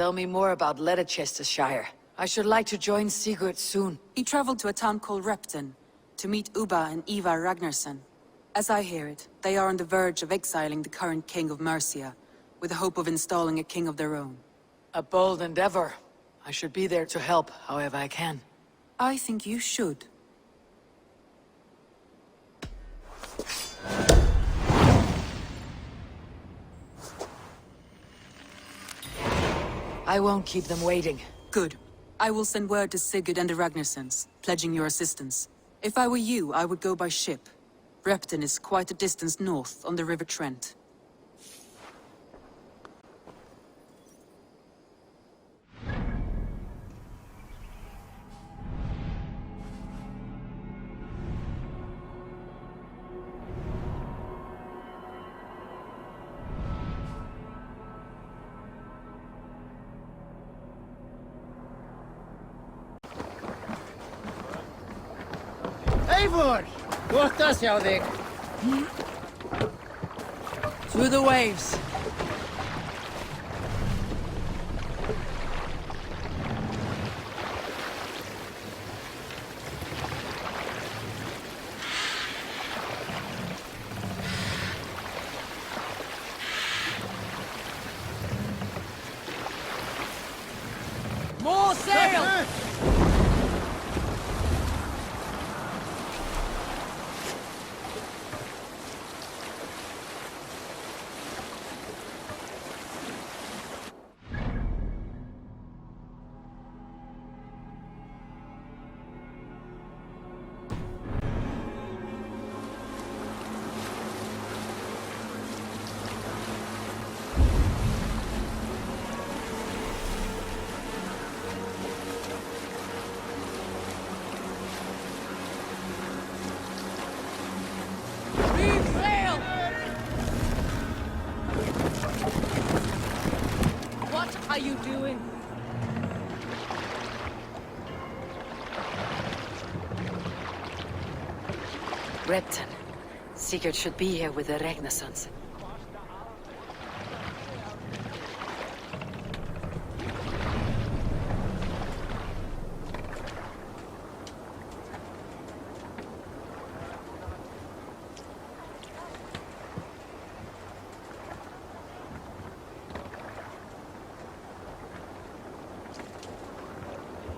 Tell me more about Ledechestershire. I should like to join Sigurd soon. He traveled to a town called Repton to meet Ubba and Eva Ragnarsson. As I hear it, they are on the verge of exiling the current king of Mercia, with the hope of installing a king of their own. A bold endeavor. I should be there to help however I can. I think you should. I won't keep them waiting. Good. I will send word to Sigurd and the Ragnarssons, pledging your assistance. If I were you, I would go by ship. Repton is quite a distance north on the River Trent. Eivor! Gott að sjá þig. Through the waves. More sail! What are you doing? Repton. Sigurd should be here with the Ragnarssons.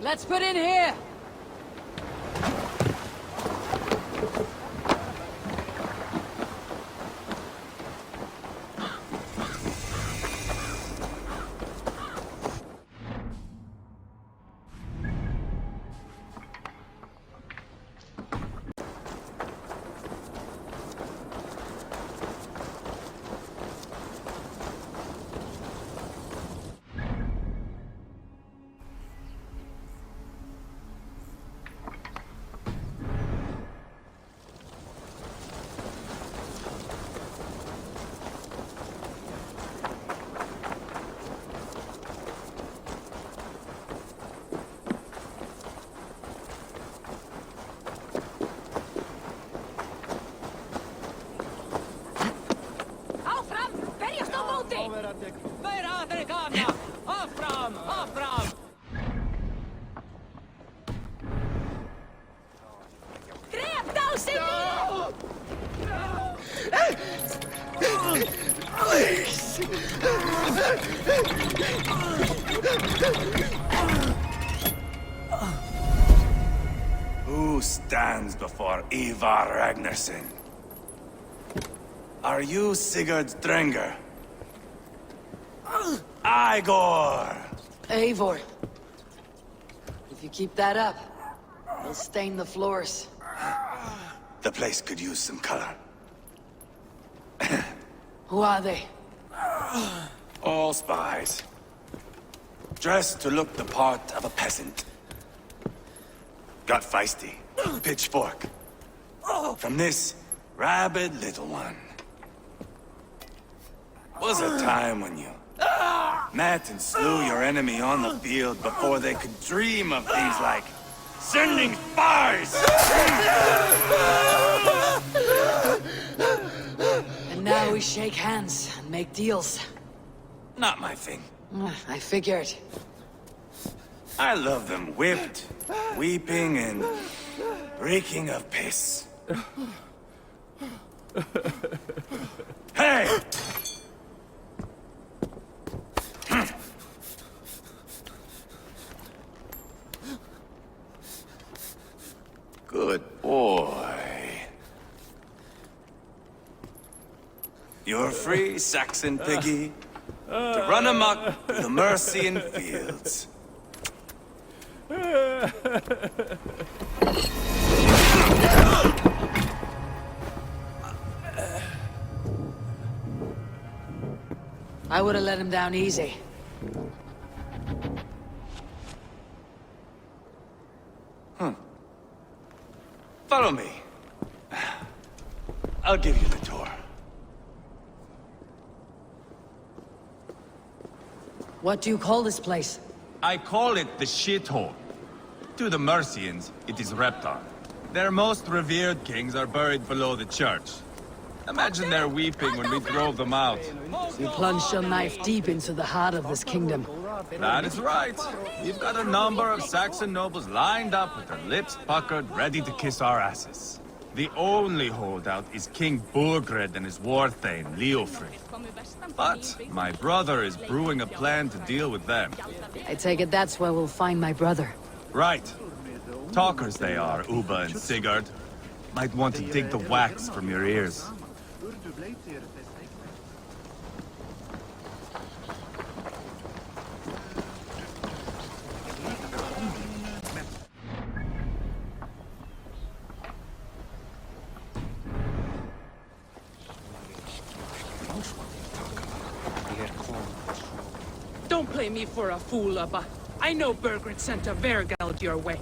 Let's put in here! Who stands before Ivar Ragnarsson? Are you Sigurd Drenger? Igor! Eivor. If you keep that up, you'll stain the floors. The place could use some color. Who are they? All spies. Dressed to look the part of a peasant. Got feisty. Pitchfork. From this rabid little one. Was a time when you met and slew your enemy on the field before they could dream of things like sending spies! And now we shake hands and make deals. Not my thing. I figured. I love them whipped, weeping, and reeking of piss. Hey! Good boy. You're free, Saxon piggy, to run amok through the Mercian fields. I would have let him down easy. Follow me. I'll give you the tour. What do you call this place? I call it the shithole. To the Mercians, it is Reptar. Their most revered kings are buried below the church. Imagine their weeping when we drove them out. You plunged your knife deep into the heart of this kingdom. That is right. We've got a number of Saxon nobles lined up with their lips puckered, ready to kiss our asses. The only holdout is King Burgred and his war thane, Leofrid. But my brother is brewing a plan to deal with them. I take it that's where we'll find my brother. Right. Talkers they are, Uba and Sigurd. Might want to dig the wax from your ears. Don't play me for a fool, Abba. I know Burgred sent a Vergeld your way.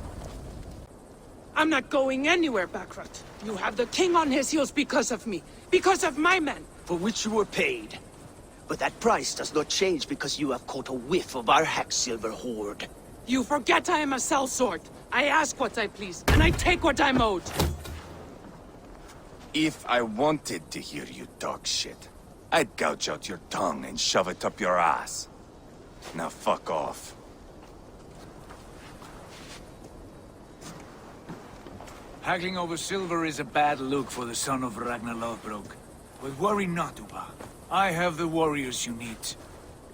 I'm not going anywhere, Backrot. You have the king on his heels because of me. Because of my men. For which you were paid. But that price does not change because you have caught a whiff of our hack-silver hoard. You forget I am a sellsword. I ask what I please, and I take what I'm owed. If I wanted to hear you talk shit, I'd gouge out your tongue and shove it up your ass. Now fuck off. Haggling over silver is a bad look for the son of Ragnar Lothbrok. But worry not, Uba. I have the warriors you need.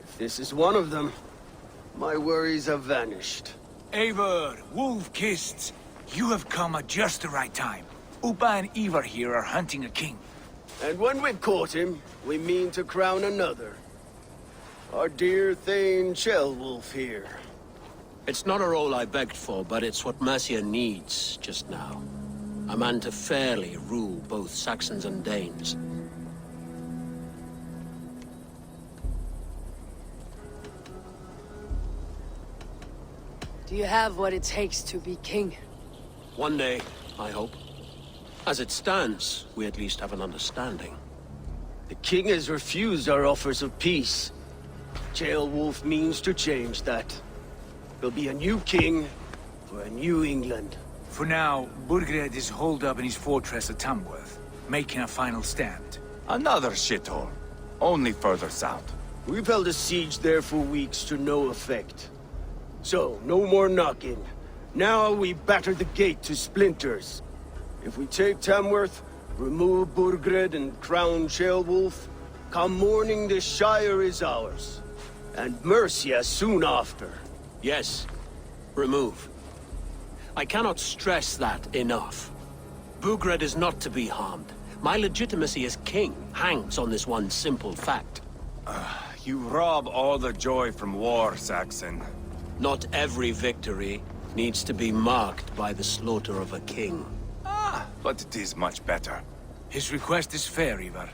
If this is one of them, my worries have vanished. Eivor, Wolf-Kissed, you have come at just the right time. Uba and Ivar here are hunting a king. And when we've caught him, we mean to crown another. Our dear Thane Ceolwulf here. It's not a role I begged for, but it's what Mercia needs just now. A man to fairly rule both Saxons and Danes. Do you have what it takes to be king? One day, I hope. As it stands, we at least have an understanding. The king has refused our offers of peace. Ceolwulf means to change that. There'll be a new king for a new England. For now, Burgred is holed up in his fortress at Tamworth, making a final stand. Another shithole. Only further south. We've held a siege there for weeks to no effect. So, no more knocking. Now we batter the gate to splinters. If we take Tamworth, remove Burgred and crown Ceolwulf, come morning the Shire is ours. And Mercia soon after. Yes, remove. I cannot stress that enough. Burgred is not to be harmed. My legitimacy as king hangs on this one simple fact. You rob all the joy from war, Saxon. Not every victory needs to be marked by the slaughter of a king. But it is much better. His request is fair, Ivar,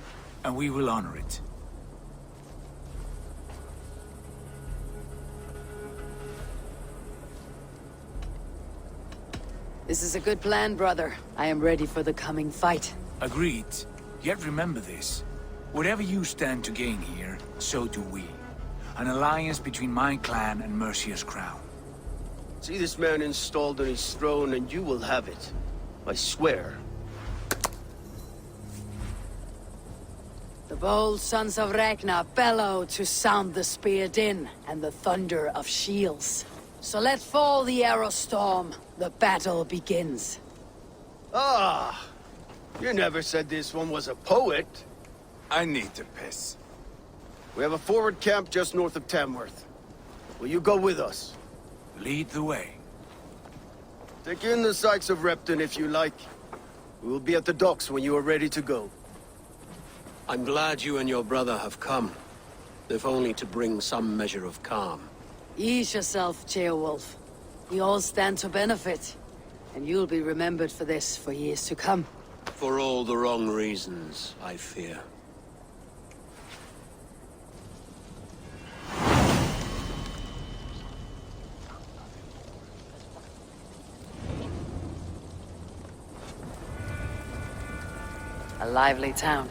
and we will honor it. This is a good plan, brother. I am ready for the coming fight. Agreed. Yet remember this. Whatever you stand to gain here, so do we. An alliance between my clan and Mercia's crown. See this man installed on his throne and you will have it. I swear. The Bold sons of Ragnar bellow to sound the spear din and the thunder of shields. So let fall the arrow storm. The battle begins. Ah, you never said this one was a poet. I need to piss. We have a forward camp just north of Tamworth. Will you go with us? Lead the way. Take in the sights of Repton if you like. We will be at the docks when you are ready to go. I'm glad you and your brother have come, if only to bring some measure of calm. Ease yourself, Beowulf. We all stand to benefit, and you'll be remembered for this for years to come. For all the wrong reasons, I fear. A lively town.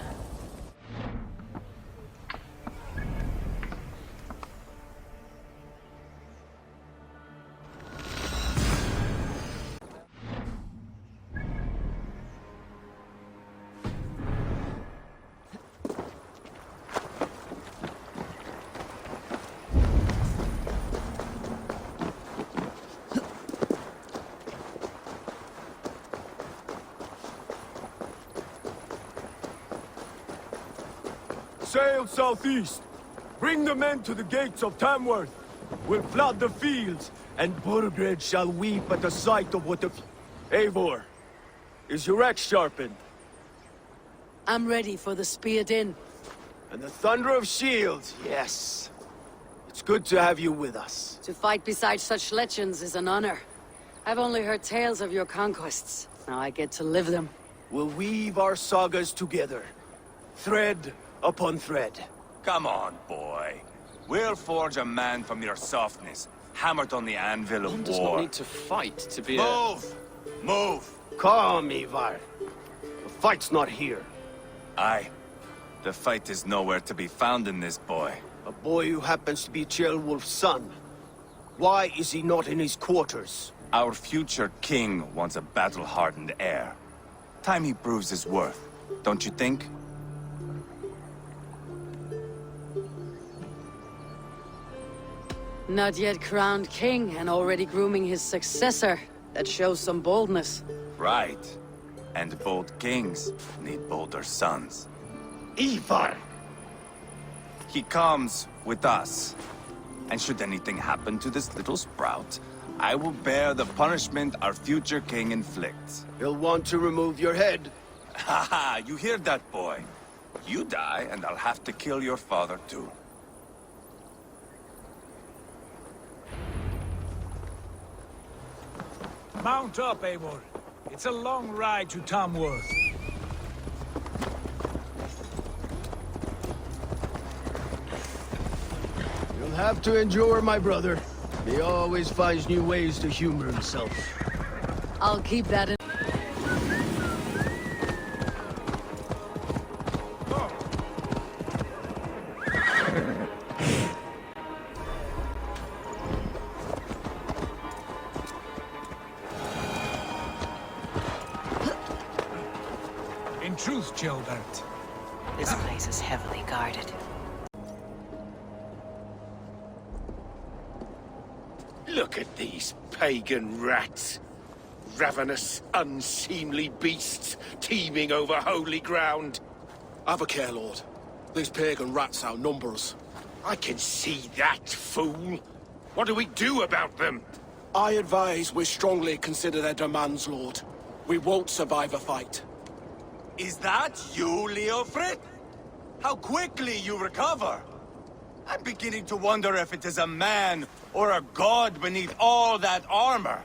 Sail southeast. Bring the men to the gates of Tamworth. We'll flood the fields, and Burgred shall weep at the sight of what the... Eivor, is your axe sharpened? I'm ready for the spear din. And the thunder of shields, yes. It's good to have you with us. To fight beside such legends is an honor. I've only heard tales of your conquests. Now I get to live them. We'll weave our sagas together. Thread upon thread. Come on, boy. We'll forge a man from your softness, hammered on the anvil of One does war. not need to fight to be Move! Move! Calm, Ivar. The fight's not here. Aye. The fight is nowhere to be found in this boy. A boy who happens to be Beowulf's son. Why is he not in his quarters? Our future king wants a battle-hardened heir. Time he proves his worth, don't you think? Not yet crowned king and already grooming his successor. That shows some boldness. Right. And bold kings need bolder sons. Ivar! He comes with us. And should anything happen to this little sprout, I will bear the punishment our future king inflicts. He'll want to remove your head. Haha, you hear that, boy? You die, and I'll have to kill your father, too. Mount up, Eivor. It's a long ride to Tamworth. You'll have to endure, my brother. He always finds new ways to humor himself. I'll keep that in. In truth, Gilbert, This place is heavily guarded. Look at these pagan rats. Ravenous, unseemly beasts teeming over holy ground. Have a care, Lord. These pagan rats outnumber us. I can see that, fool. What do we do about them? I advise we strongly consider their demands, Lord. We won't survive a fight. Is that you, Leofrid? How quickly you recover! I'm beginning to wonder if it is a man or a god beneath all that armor.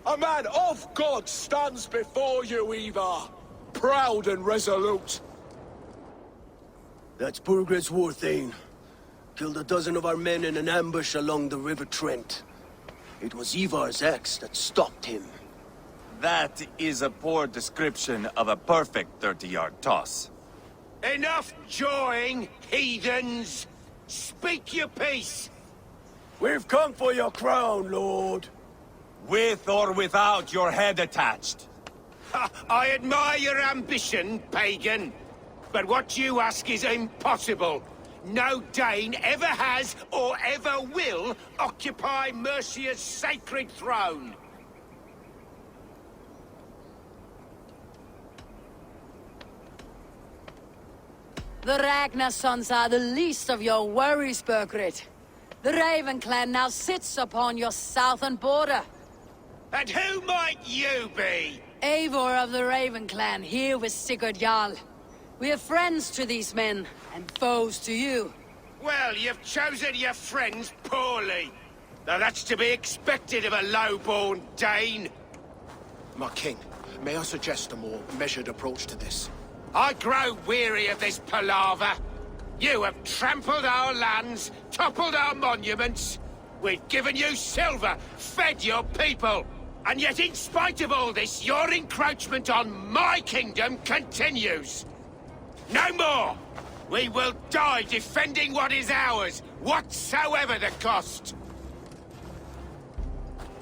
A man of God stands before you, Ivar. Proud and resolute. That's Burgred's Warthane. Killed a dozen of our men in an ambush along the River Trent. It was Ivar's axe that stopped him. That is a poor description of a perfect 30-yard toss. Enough jawing, heathens! Speak your peace! We've come for your crown, Lord. With or without your head attached. Ha, I admire your ambition, pagan. But what you ask is impossible. No Dane ever has or ever will occupy Mercia's sacred throne. The Ragnar sons are the least of your worries, Burgred. The Raven clan now sits upon your southern border. And who might you be? Eivor of the Raven clan, here with Sigurd Jarl. We are friends to these men, and foes to you. Well, you've chosen your friends poorly. Now that's to be expected of a low-born Dane. My king, may I suggest a more measured approach to this? I grow weary of this palaver. You have trampled our lands, toppled our monuments. We've given you silver, fed your people. And yet in spite of all this, your encroachment on my kingdom continues. No more! We will die defending what is ours, whatsoever the cost.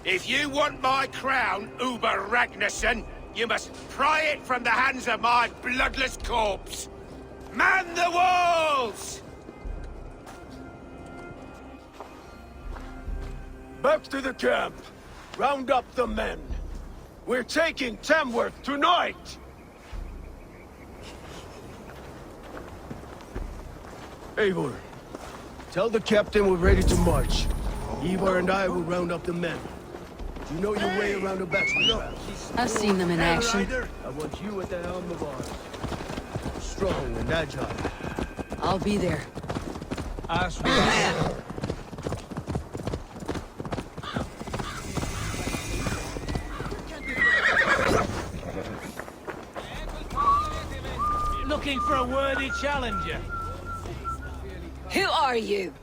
If you want my crown, Uber Ragnarsson, you must pry it from the hands of my bloodless corpse. Man the walls! Back to the camp. Round up the men. We're taking Tamworth tonight! Eivor, tell the captain we're ready to march. Eivor and I will round up the men. You know your way around a battle. I've seen them in action. I want you at the helm of ours. Strong and agile. I'll be there. As we Looking for a worthy challenger. Who are you?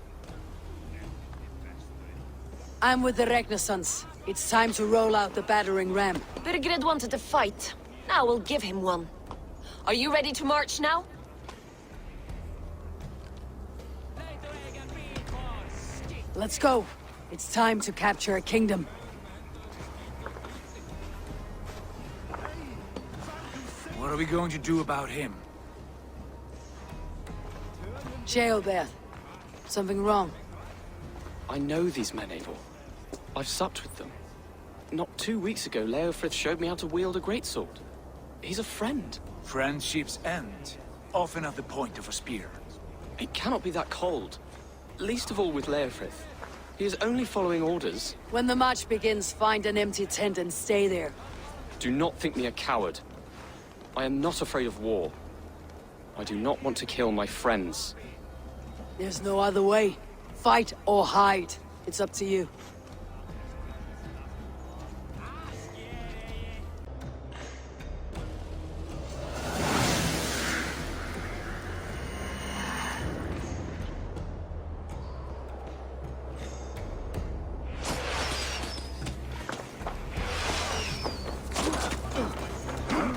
I'm with the Ragnarsons. It's time to roll out the battering ram. Burgred wanted to fight. Now we'll give him one. Are you ready to march now? Let's go. It's time to capture a kingdom. What are we going to do about him? Jailbeth. Something wrong? I know these men, Eivor. I've supped with them. Not 2 weeks ago, Leofrith showed me how to wield a greatsword. He's a friend. Friendships end, often at the point of a spear. It cannot be that cold. Least of all with Leofrith. He is only following orders. When the march begins, find an empty tent and stay there. Do not think me a coward. I am not afraid of war. I do not want to kill my friends. There's no other way. Fight or hide. It's up to you.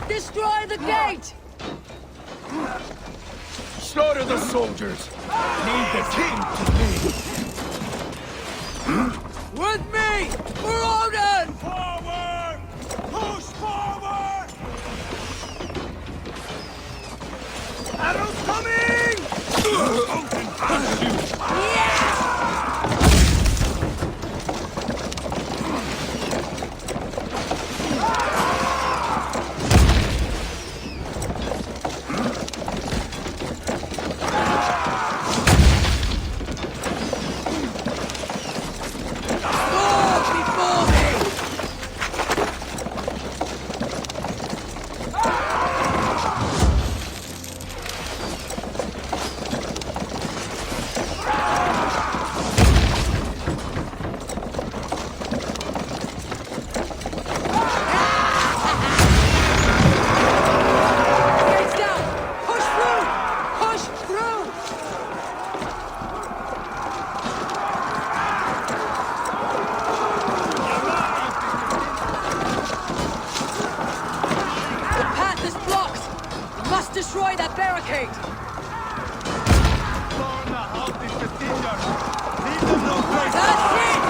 Destroy the gate! Slaughter the soldiers! Lead the king to me! With me! For Odin! Forward! Push forward! Arrows coming! Destroy that barricade! That's it!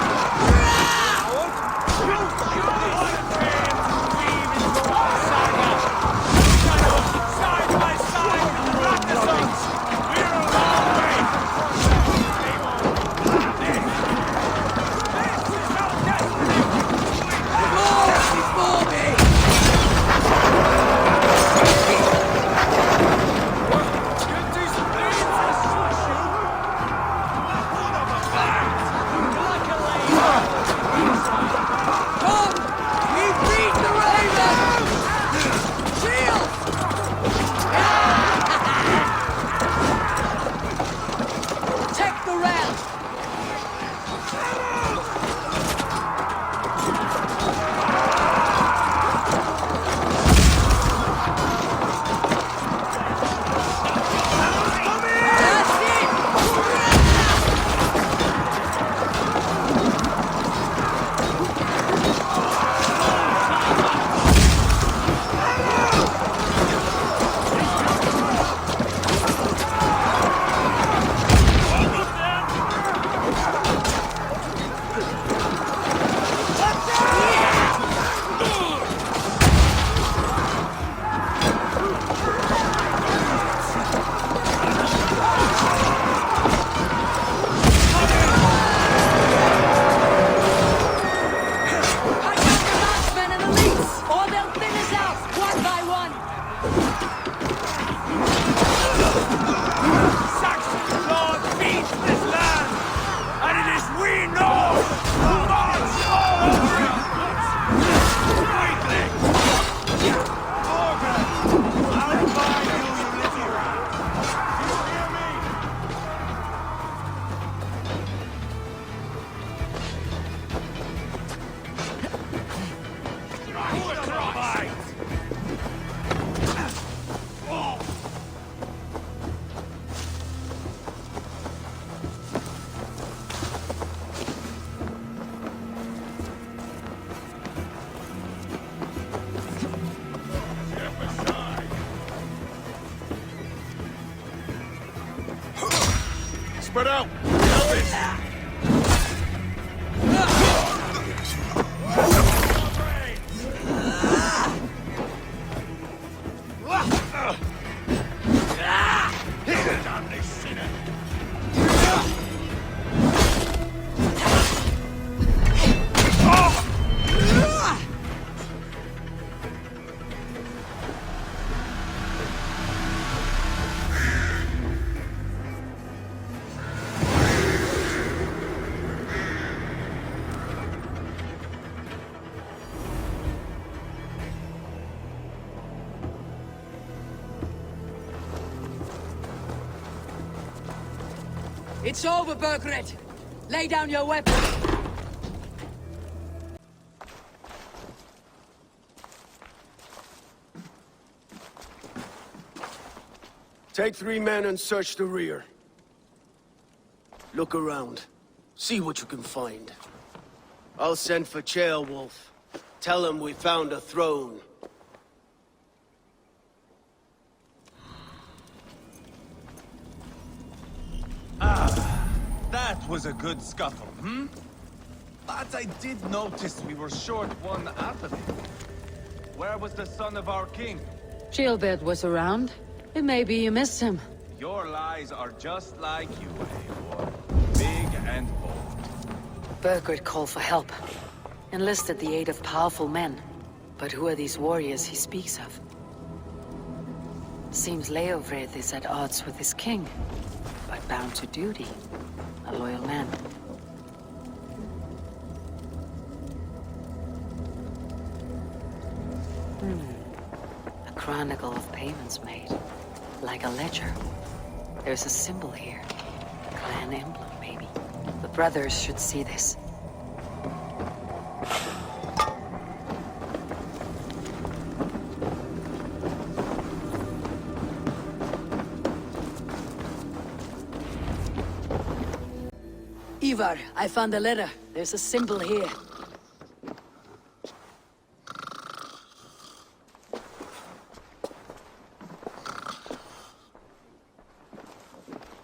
Spread out! Help it! It's over, Burgred. Lay down your weapon. Take 3 men and search the rear. Look around. See what you can find. I'll send for Chaelwolf. Tell him we found a throne. That was a good scuffle, hmm? But I did notice we were short one athlete. Where was the son of our king? Gilbert was around. It may be you missed him. Your lies are just like you, Eivor. Big and bold. Burgred called for help. Enlisted the aid of powerful men. But who are these warriors he speaks of? Seems Leofred is at odds with his king. But bound to duty. A loyal man. A chronicle of payments made. Like a ledger. There's a symbol here. A clan emblem, maybe. The brothers should see this. Ivar, I found a letter. There's a symbol here.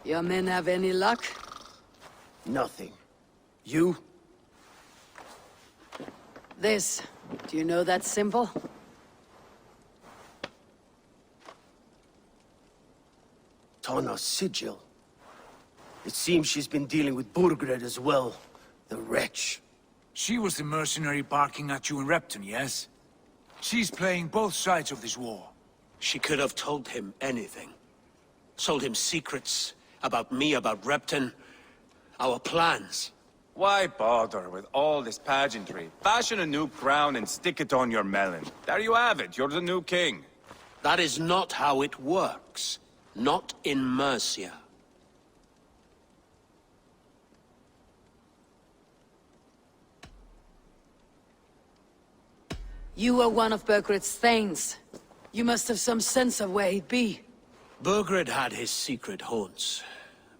Your men have any luck? Nothing. You? This. Do you know that symbol? Tana's sigil. It seems she's been dealing with Burgred as well. The wretch. She was the mercenary barking at you in Repton, yes? She's playing both sides of this war. She could have told him anything. Sold him secrets about me, about Repton, our plans. Why bother with all this pageantry? Fashion a new crown and stick it on your melon. There you have it, you're the new king. That is not how it works. Not in Mercia. You were one of Burgred's thanes. You must have some sense of where he'd be. Burgred had his secret haunts,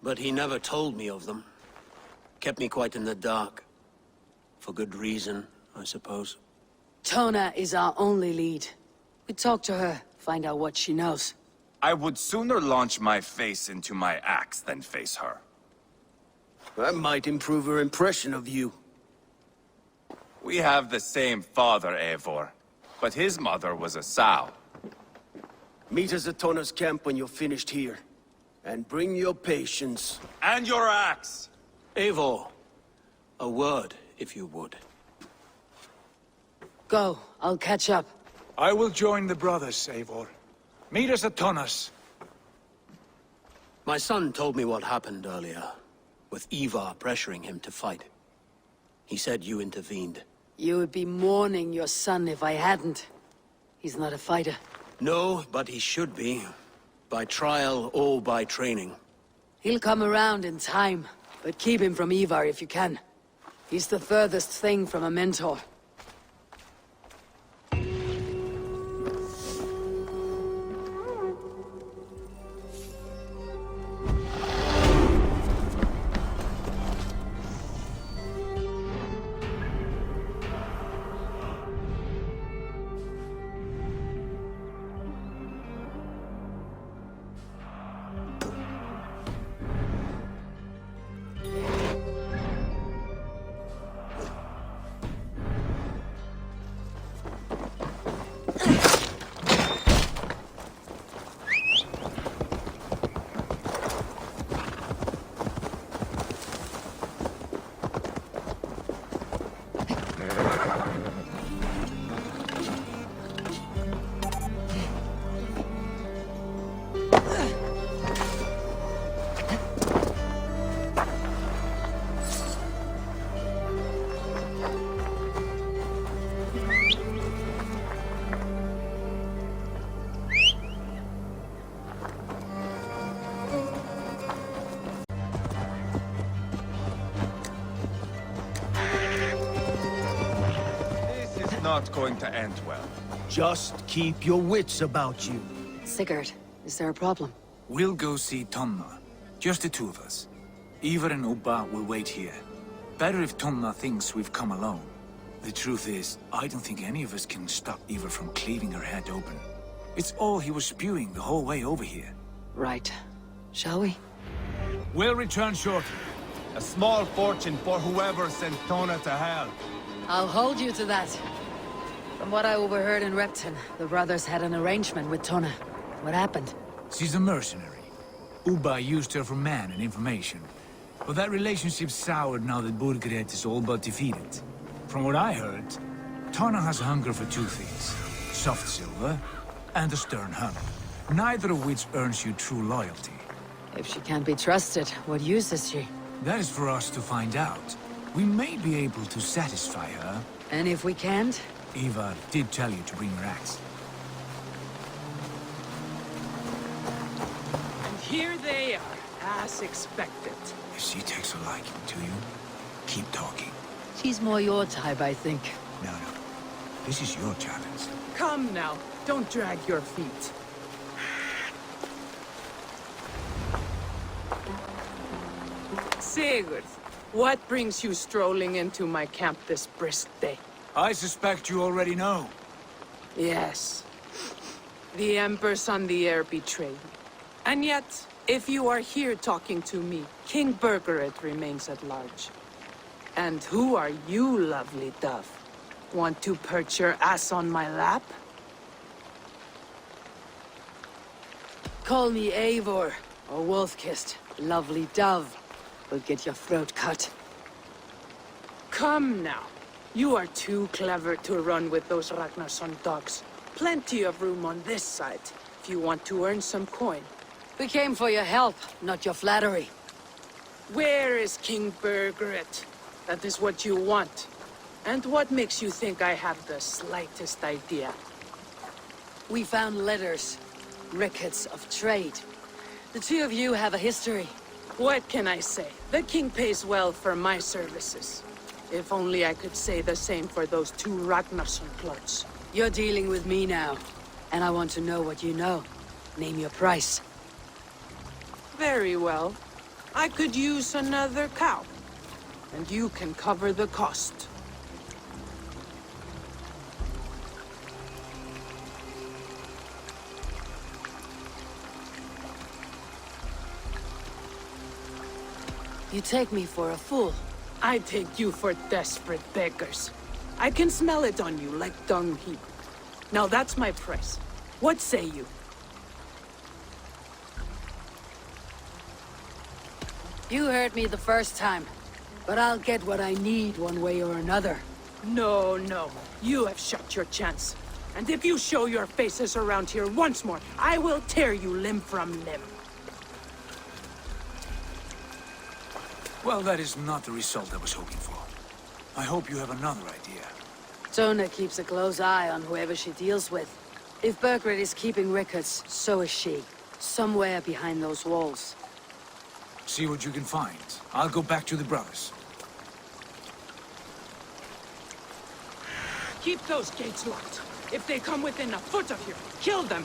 but he never told me of them. Kept me quite in the dark. For good reason, I suppose. Tona is our only lead. We talk to her, find out what she knows. I would sooner launch my face into my axe than face her. That might improve her impression of you. We have the same father, Eivor, but his mother was a sow. Meet us at Tona's camp when you're finished here. And bring your patience. And your axe! Eivor, a word, if you would. Go, I'll catch up. I will join the brothers, Eivor. Meet us at Tonnas. My son told me what happened earlier, with Ivar pressuring him to fight. He said you intervened. You would be mourning your son if I hadn't. He's not a fighter. No, but he should be. By trial or by training. He'll come around in time, but keep him from Ivar if you can. He's the furthest thing from a mentor. not going to end well. Just keep your wits about you. Sigurd, is there a problem? We'll go see Tonna. Just the two of us. Ivar and Ubba will wait here. Better if Tonna thinks we've come alone. The truth is, I don't think any of us can stop Ivar from cleaving her head open. It's all he was spewing the whole way over here. Right. Shall we? We'll return shortly. A small fortune for whoever sent Tona to hell. I'll hold you to that. From what I overheard in Repton, the brothers had an arrangement with Tonna. What happened? She's a mercenary. Ubba used her for man and information. But that relationship soured now that Burgred is all but defeated. From what I heard, Tonna has a hunger for two things. Soft silver and a stern hunt. Neither of which earns you true loyalty. If she can't be trusted, what use is she? That is for us to find out. We may be able to satisfy her. And if we can't? Eva did tell you to bring her axe. And here they are, as expected. If she takes a liking to you, keep talking. She's more your type, I think. No. This is your challenge. Come now, don't drag your feet. Sigurd, what brings you strolling into my camp this brisk day? I suspect you already know. Yes. The Embers on the air betrayed me. And yet, if you are here talking to me, King Burgred remains at large. And who are you, lovely dove? Want to perch your ass on my lap? Call me Eivor, or Wolf-Kissed, lovely dove. Will get your throat cut. Come now. You are too clever to run with those Ragnarsson dogs. Plenty of room on this side, if you want to earn some coin. We came for your help, not your flattery. Where is King Burgred? That is what you want. And what makes you think I have the slightest idea? We found letters, records of trade. The two of you have a history. What can I say? The king pays well for my services. If only I could say the same for those two Ragnarsson clots. You're dealing with me now, and I want to know what you know. Name your price. Very well. I could use another cow. And you can cover the cost. You take me for a fool. I take you for desperate beggars. I can smell it on you like dung heap. Now that's my price. What say you? You heard me the first time, but I'll get what I need one way or another. No. You have shot your chance. And if you show your faces around here once more, I will tear you limb from limb. Well, that is not the result I was hoping for. I hope you have another idea. Tona keeps a close eye on whoever she deals with. If Burgred is keeping records, so is she. Somewhere behind those walls. See what you can find. I'll go back to the brothers. Keep those gates locked. If they come within a foot of you, kill them.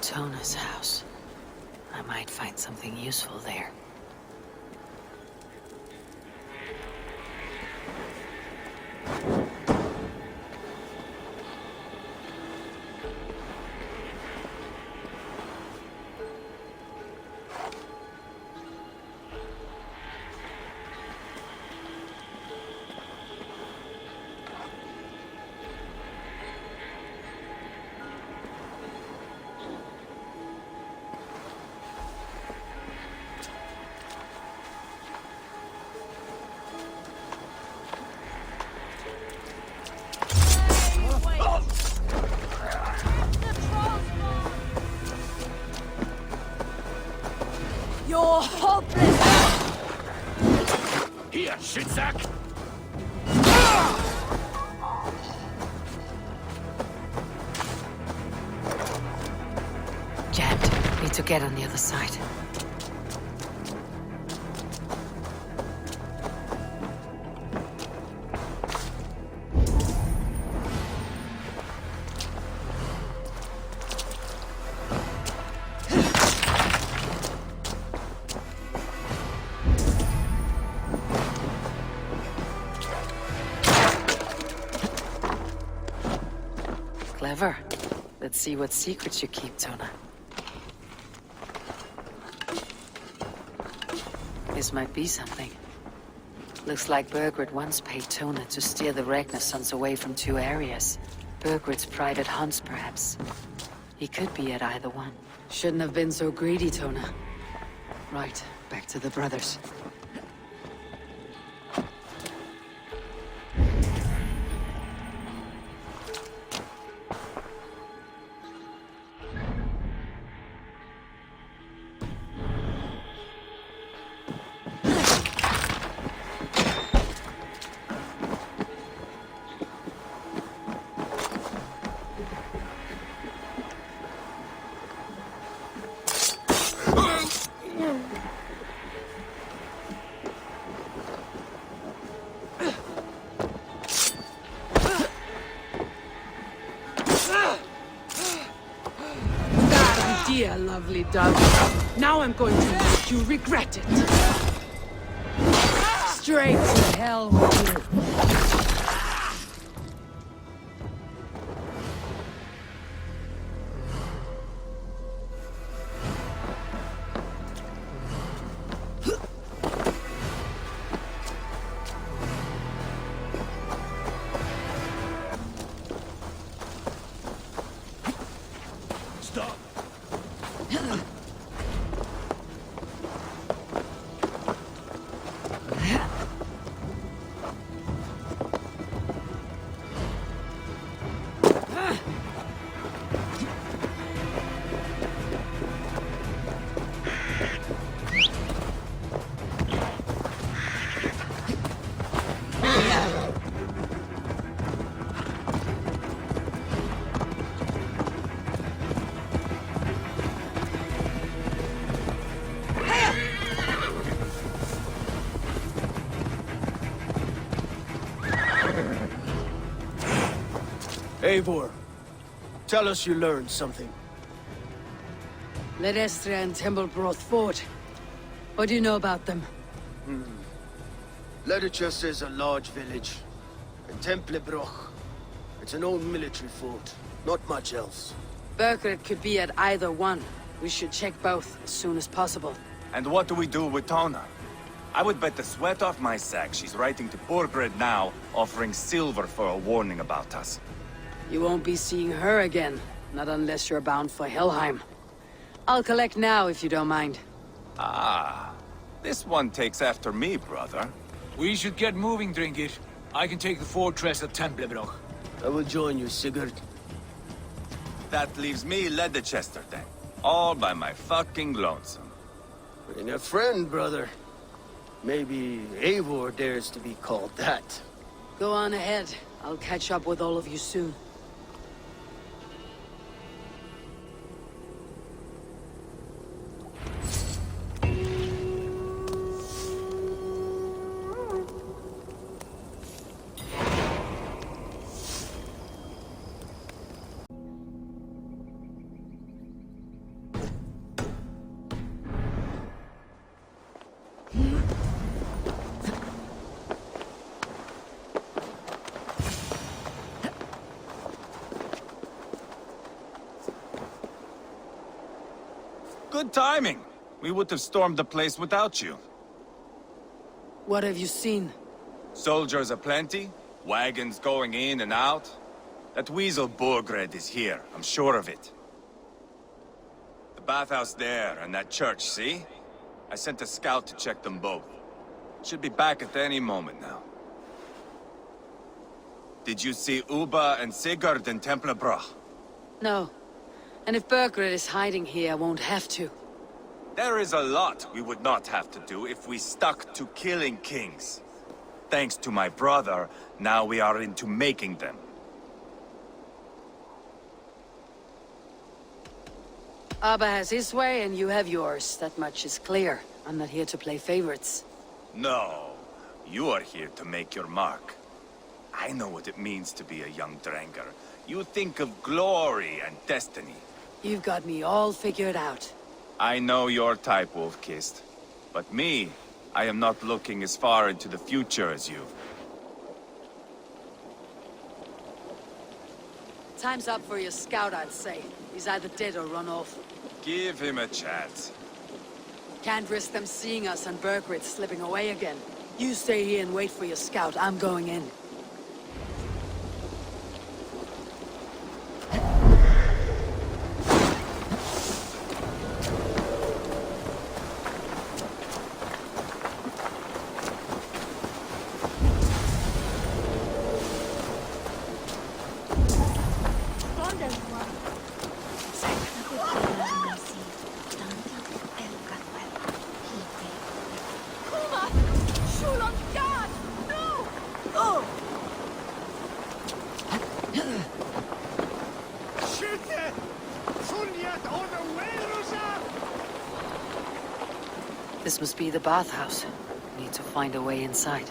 Tona's house. I might find something useful there. You're hopeless! Here, shitsack! Jammed. Need to get on the other side. Clever. Let's see what secrets you keep, Tona. This might be something. Looks like Birgrid once paid Tona to steer the Ragnarsons away from 2 areas. Birgrid's private hunts, perhaps. He could be at either one. Shouldn't have been so greedy, Tona. Right, back to the brothers. Dear lovely dove. Now I'm going to make you regret it. Straight to hell with you. Eivor, tell us you learned something. Ledestra and Templebroth fought. What do you know about them? Ledechests is a large village. And Templebroch, it's an old military fort. Not much else. Birgrid could be at either one. We should check both as soon as possible. And what do we do with Tona? I would bet the sweat off my sack she's writing to Birgrid now, offering silver for a warning about us. You won't be seeing her again. Not unless you're bound for Helheim. I'll collect now, if you don't mind. Ah, this one takes after me, brother. We should get moving, Drinkit. I can take the fortress of Templebroch. I will join you, Sigurd. That leaves me Ledechester then. All by my fucking lonesome. And a friend, brother. Maybe Eivor dares to be called that. Go on ahead. I'll catch up with all of you soon. Good timing. We would have stormed the place without you. What have you seen? Soldiers aplenty, wagons going in and out. That weasel Birgrid is here, I'm sure of it. The bathhouse there and that church, see? I sent a scout to check them both. Should be back at any moment now. Did you see Uba and Sigurd in Templebroch? No. And if Birgrid is hiding here, I won't have to. There is a lot we would not have to do if we stuck to killing kings. Thanks to my brother, now we are into making them. Abba has his way and you have yours. That much is clear. I'm not here to play favorites. No, you are here to make your mark. I know what it means to be a young Dranger. You think of glory and destiny. You've got me all figured out. I know your type, Wolf-Kissed. But me, I am not looking as far into the future as you. Time's up for your scout, I'd say. He's either dead or run off. Give him a chance. Can't risk them seeing us and Bergrit slipping away again. You stay here and wait for your scout. I'm going in. This must be the bathhouse. Need to find a way inside.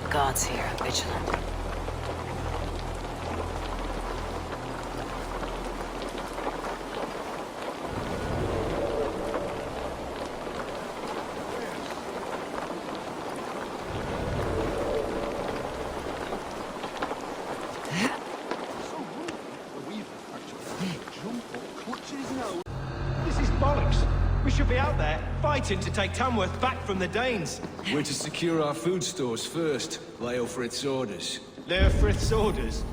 The guards here are vigilant. To take Tamworth back from the Danes. We're to secure our food stores first. Leofrith's orders. Leofrith's orders?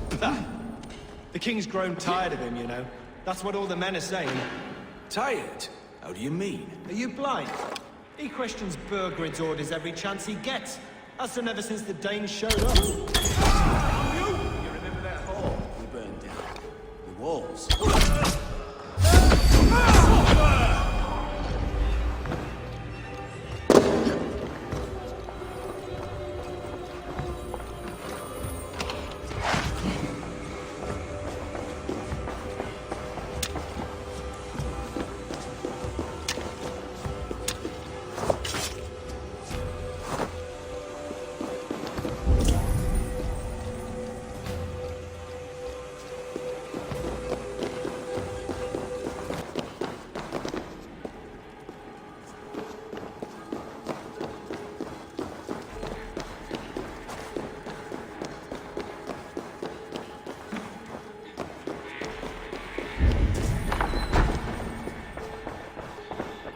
The king's grown tired of him, you know. That's what all the men are saying. Tired? How do you mean? Are you blind? He questions Bergrid's orders every chance he gets. Has done ever since the Danes showed up. You remember that hall we burned down? The walls.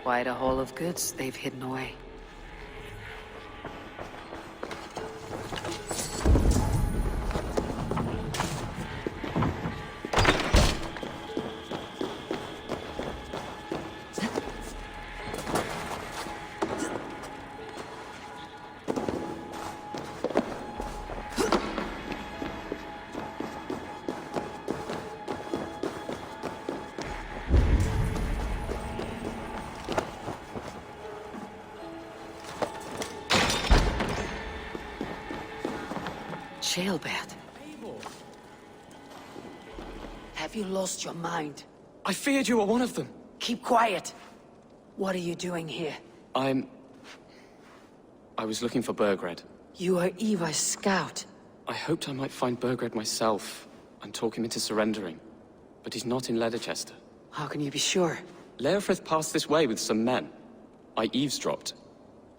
Quite a haul of goods they've hidden away. Jailbird. Have you lost your mind? I feared you were one of them. Keep quiet. What are you doing here? I was looking for Bergred. You are Eva's scout. I hoped I might find Bergred myself and talk him into surrendering. But he's not in Ledechester. How can you be sure? Leofrith passed this way with some men. I eavesdropped.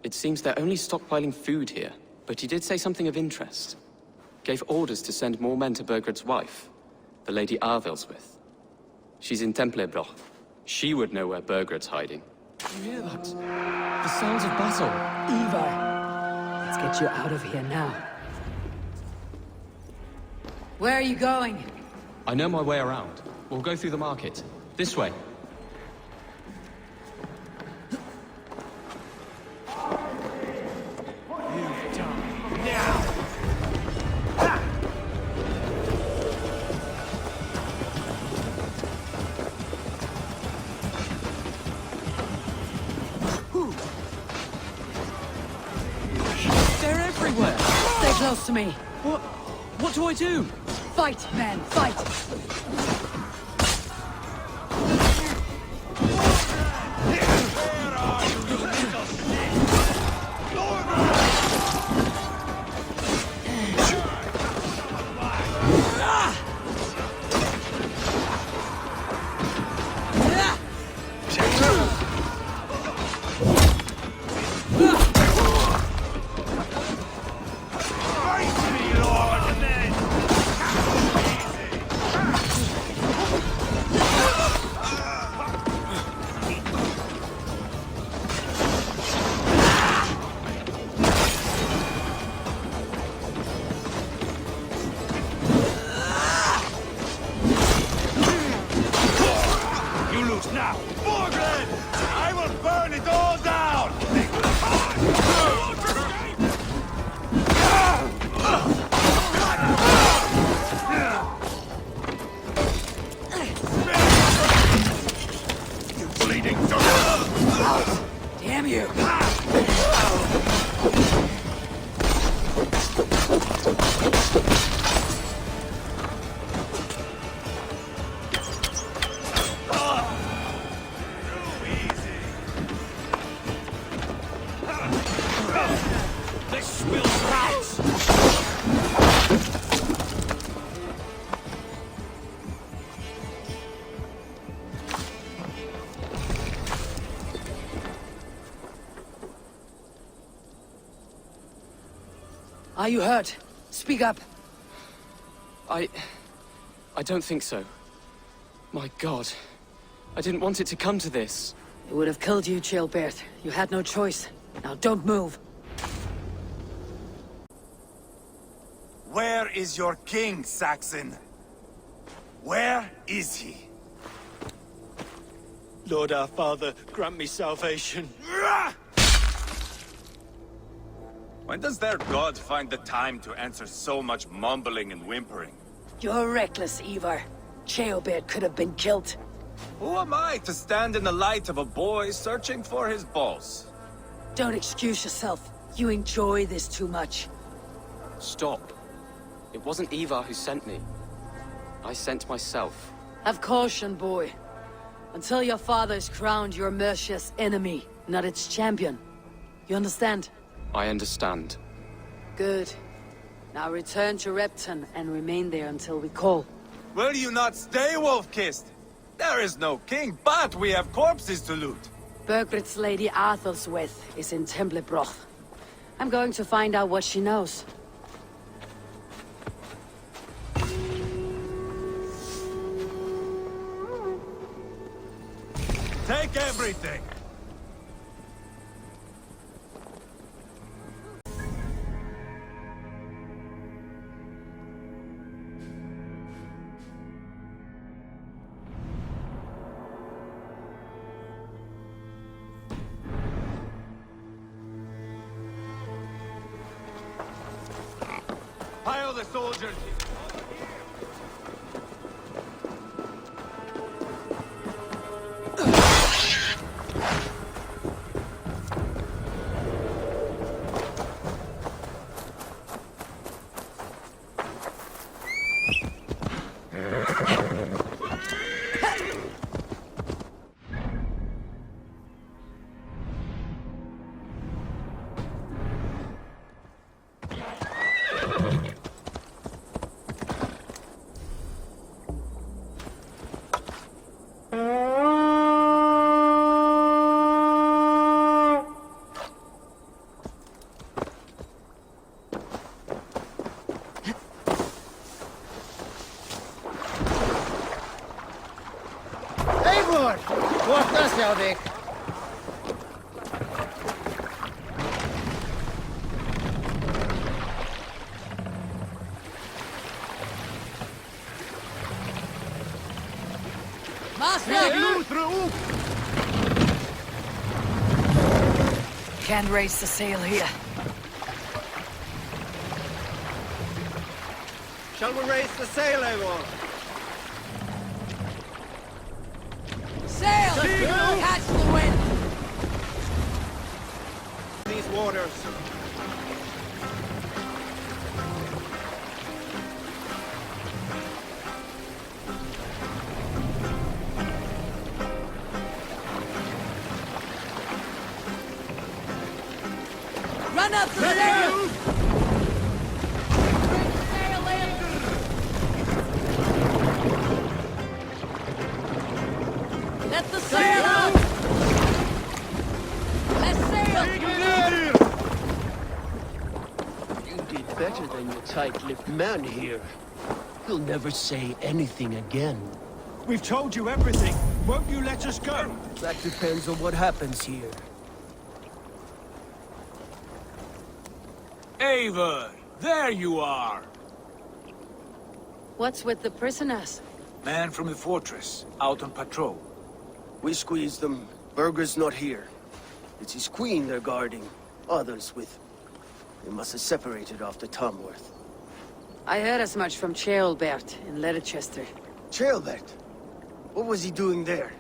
It seems they're only stockpiling food here, but he did say something of interest. Gave orders to send more men to Bergred's wife, the Lady Arvilswith. She's in Templebroch. She would know where Bergred's hiding. You hear that? The sounds of battle. Eva, let's get you out of here now. Where are you going? I know my way around. We'll go through the market. This way. They're everywhere! Stay close to me. What do I do? Fight, man, fight! Damn you! Are you hurt? Speak up. I don't think so. My God. I didn't want it to come to this. It would have killed you, Jailbird. You had no choice. Now don't move. Where is your king, Saxon? Where is he? Lord our Father, grant me salvation. When does their god find the time to answer so much mumbling and whimpering? You're reckless, Ivar. Jailbird could have been killed. Who am I to stand in the light of a boy searching for his boss? Don't excuse yourself. You enjoy this too much. Stop. It wasn't Ivar who sent me. I sent myself. Have caution, boy. Until your father is crowned your Mercia's enemy, not its champion. You understand? I understand. Good. Now return to Repton and remain there until we call. Will you not stay, Wolf-Kissed? There is no king, but we have corpses to loot. Bergrit's Lady Arthelsweth is in Templebroch. I'm going to find out what she knows. Take everything! Pile the soldiers! Selvik. Can't raise the sail here. Shall we raise the sail, Eivor? Sail! Catch the wind! These waters. Run up the sail! Let the sail out! Let's sail! You did better than your tight-lipped man here. He'll never say anything again. We've told you everything. Won't you let us go? That depends on what happens here. Eivor, there you are! What's with the prisoners? Man from the fortress, out on patrol. We squeezed them. Berger's not here. It's his queen they're guarding. Others with... They must have separated after Tamworth. I heard as much from Ceolbert in Leicester. Ceolbert? What was he doing there?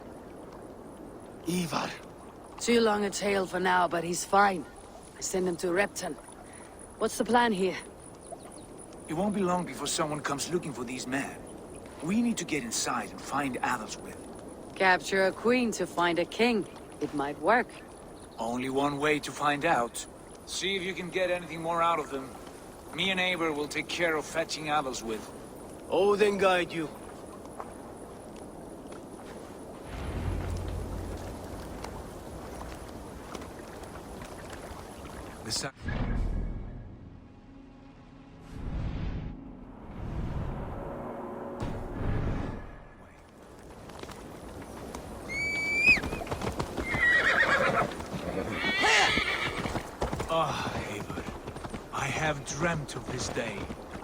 Ivar. Too long a tale for now, but he's fine. I send him to Repton. What's the plan here? It won't be long before someone comes looking for these men. We need to get inside and find Adelswith. Capture a queen to find a king. It might work. Only one way to find out. See if you can get anything more out of them. Me and Eivor will take care of fetching Adelswith. Odin guide you. The Ah, Eivor. I have dreamt of this day.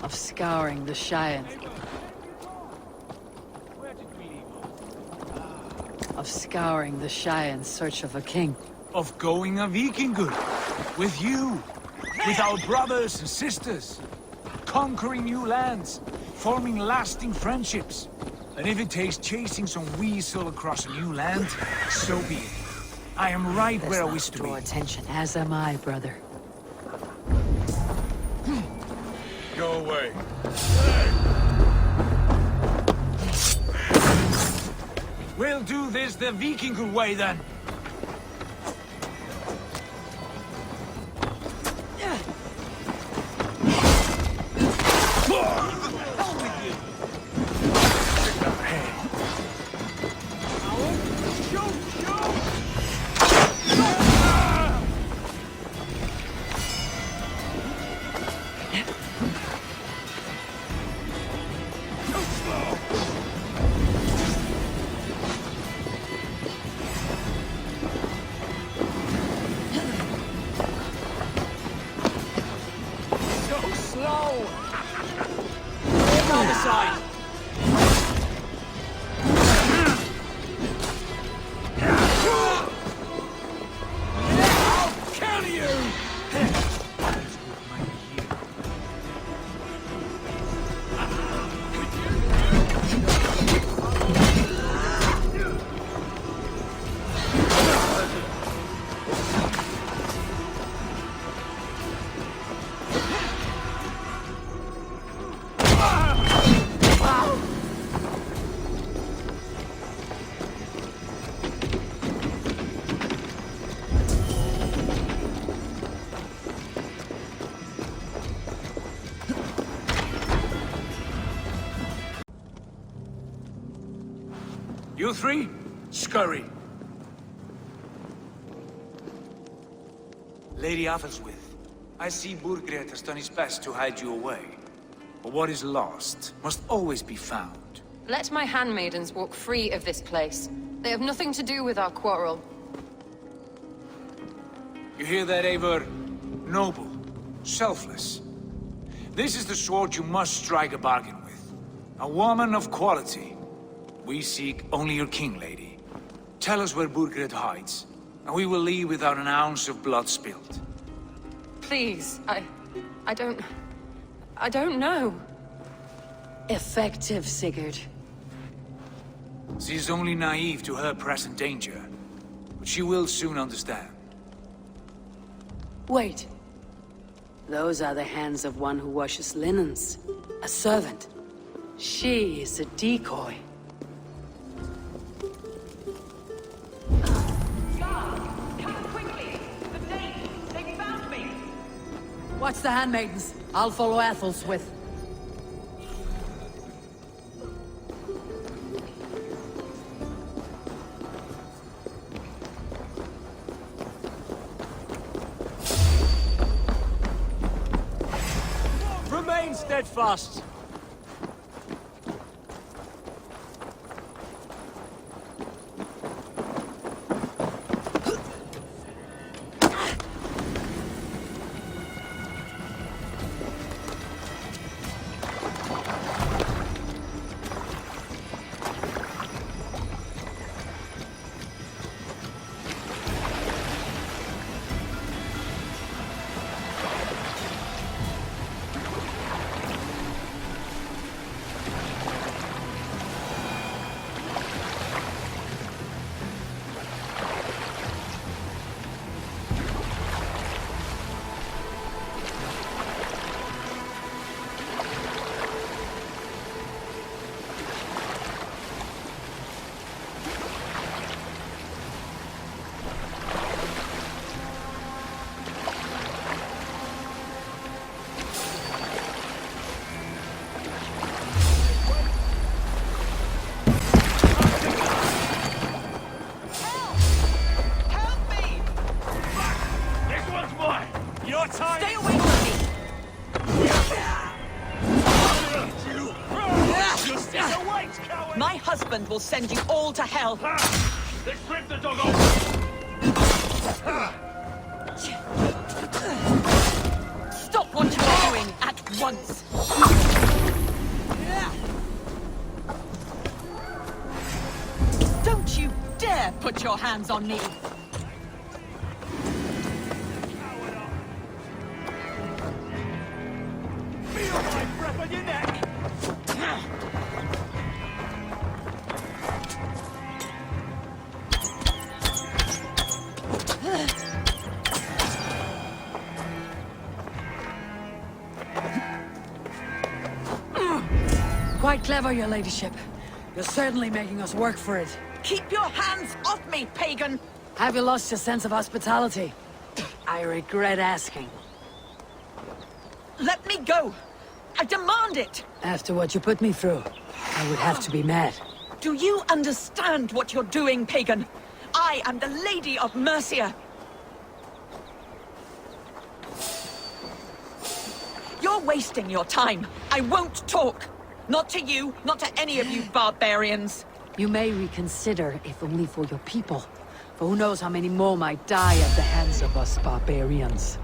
Of scouring the Cheyenne. Where did we leave off? Of scouring the Cheyenne in search of a king. Of going a Vikingur. With you. With our brothers and sisters. Conquering new lands. Forming lasting friendships. And if it takes chasing some weasel across a new land, so be it. I am right where I wish to draw be. attention, as am I, brother. Go away. We'll do this the Vikingur way then. You three, scurry. Lady Athelswith, I see Burgred has done his best to hide you away. But what is lost must always be found. Let my handmaidens walk free of this place. They have nothing to do with our quarrel. You hear that, Eivor? Noble, selfless. This is the sword you must strike a bargain with. A woman of quality. We seek only your king, lady. Tell us where Burgred hides, and we will leave without an ounce of blood spilled. Please, I don't know. Effective, Sigurd. She is only naive to her present danger, but she will soon understand. Wait. Those are the hands of one who washes linens. A servant. She is a decoy. Watch the handmaidens. I'll follow Athel's. Remain steadfast. My husband will send you all to hell. Let's rip the dog Stop what you are doing at once. Don't you dare put your hands on me. Feel my breath on your neck. Quite clever, your ladyship. You're certainly making us work for it. Keep your hands off me, pagan! Have you lost your sense of hospitality? I regret asking. Let me go! I demand it! After what you put me through, I would have to be mad. Do you understand what you're doing, pagan? I am the Lady of Mercia. You're wasting your time. I won't talk. Not to you, not to any of you barbarians. You may reconsider, if only for your people. For who knows how many more might die at the hands of us barbarians.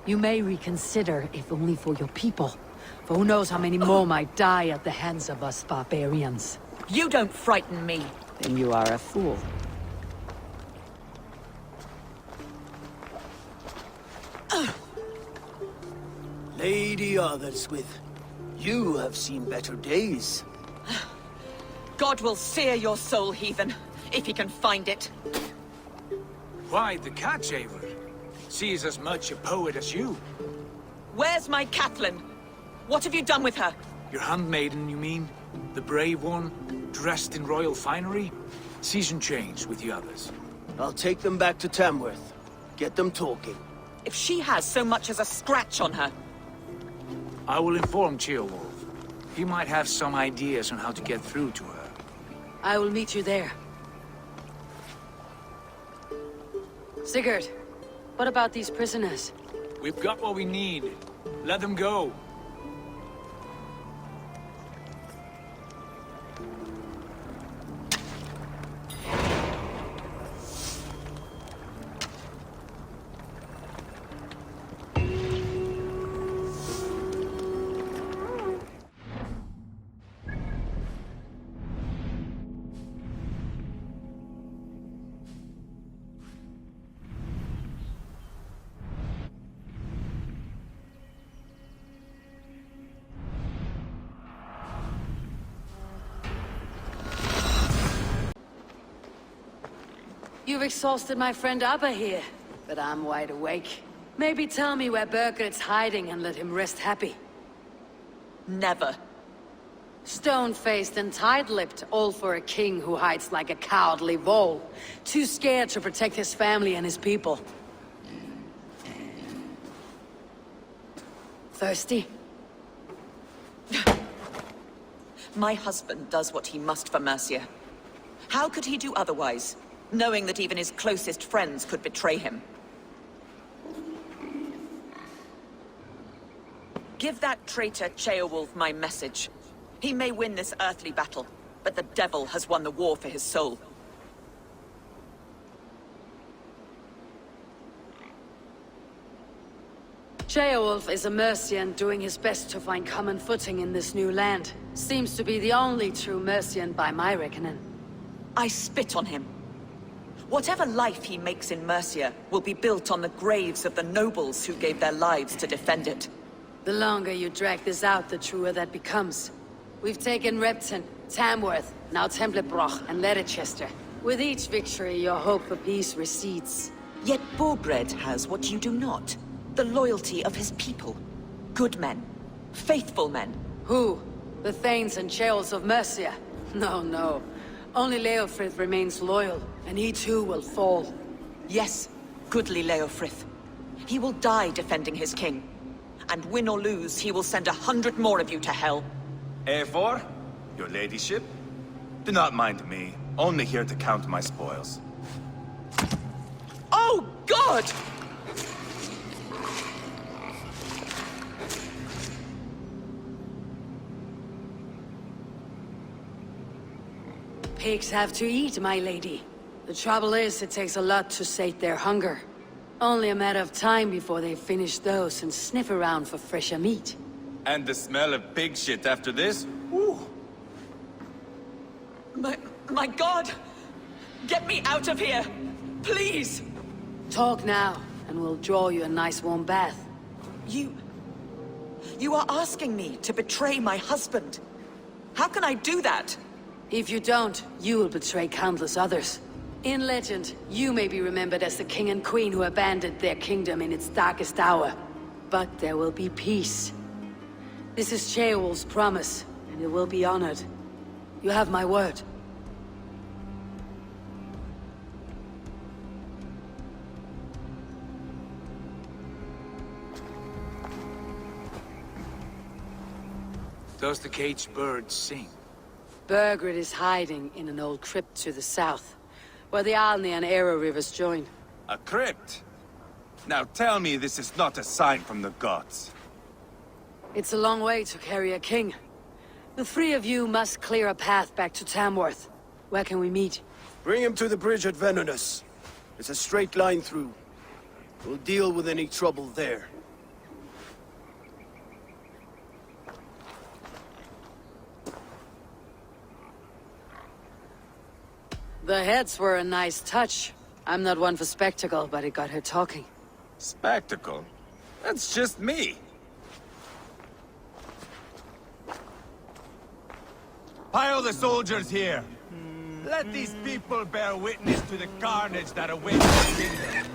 You may reconsider, if only for your people. For who knows how many more might die at the hands of us barbarians. You don't frighten me. Then you are a fool. Lady Otherswith, you have seen better days. God will sear your soul, heathen, if he can find it. Why the cat shaver? She is as much a poet as you. Where's my Catelyn? What have you done with her? Your handmaiden, you mean? The brave one, dressed in royal finery? Season changed with the others. I'll take them back to Tamworth. Get them talking. If she has so much as a scratch on her. I will inform Ceolwulf. He might have some ideas on how to get through to her. I will meet you there. Sigurd, what about these prisoners? We've got what we need. Let them go. You've exhausted my friend Abba here, but I'm wide awake. Maybe tell me where Burgert's hiding and let him rest happy. Never. Stone-faced and tight-lipped, all for a king who hides like a cowardly vole. Too scared to protect his family and his people. Thirsty? My husband does what he must for Mercia. How could he do otherwise, knowing that even his closest friends could betray him? Give that traitor Ceolwulf my message. He may win this earthly battle, but the devil has won the war for his soul. Ceolwulf is a Mercian doing his best to find common footing in this new land. Seems to be the only true Mercian by my reckoning. I spit on him. Whatever life he makes in Mercia will be built on the graves of the nobles who gave their lives to defend it. The longer you drag this out, the truer that becomes. We've taken Repton, Tamworth, now Templebroch and Ledechester. With each victory, your hope for peace recedes. Yet Borgred has what you do not. The loyalty of his people. Good men. Faithful men. Who? The Thanes and Ceolls of Mercia? No, no. Only Leofrith remains loyal, and he too will fall. Yes, goodly Leofrith. He will die defending his king. And win or lose, he will send 100 more of you to hell. Eivor, your ladyship? Do not mind me. Only here to count my spoils. Oh, God! Pigs have to eat, my lady. The trouble is, it takes a lot to sate their hunger. Only a matter of time before they finish those and sniff around for fresher meat. And the smell of pig shit after this? Woo! My God! Get me out of here! Please! Talk now, and we'll draw you a nice warm bath. You are asking me to betray my husband. How can I do that? If you don't, you will betray countless others. In legend, you may be remembered as the king and queen who abandoned their kingdom in its darkest hour. But there will be peace. This is Ceolwulf's promise, and it will be honored. You have my word. Does the caged bird sing? Burgred is hiding in an old crypt to the south, where the Alni and Era rivers join. A crypt? Now tell me this is not a sign from the gods. It's a long way to carry a king. The three of you must clear a path back to Tamworth. Where can we meet? Bring him to the bridge at Venonus. It's a straight line through. We'll deal with any trouble there. The heads were a nice touch. I'm not one for spectacle, but it got her talking. Spectacle? That's just me. Pile the soldiers here. Let these people bear witness to the carnage that awaits the kingdom.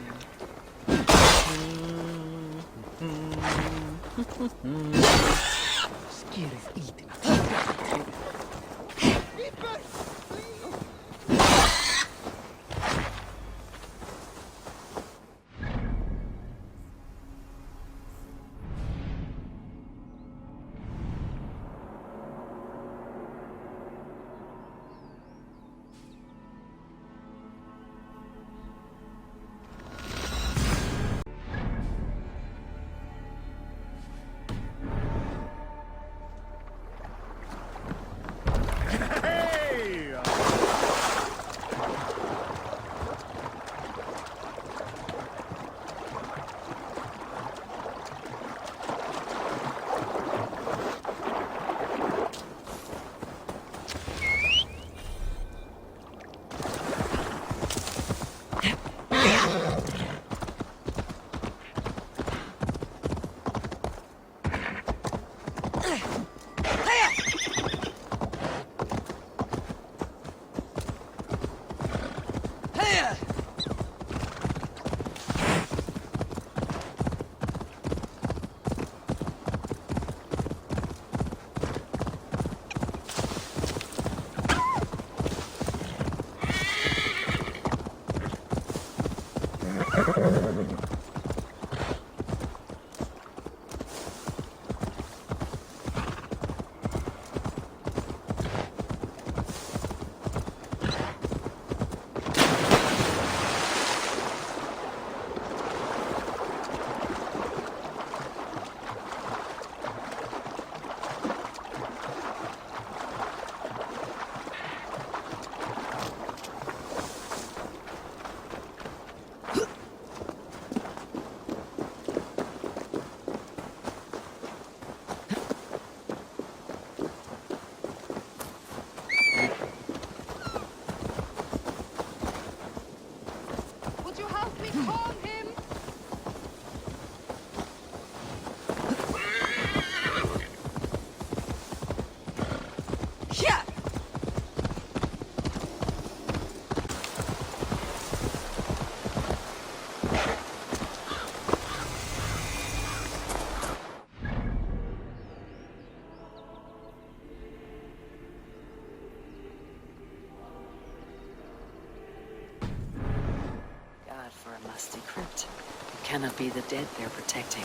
cannot be the dead they're protecting.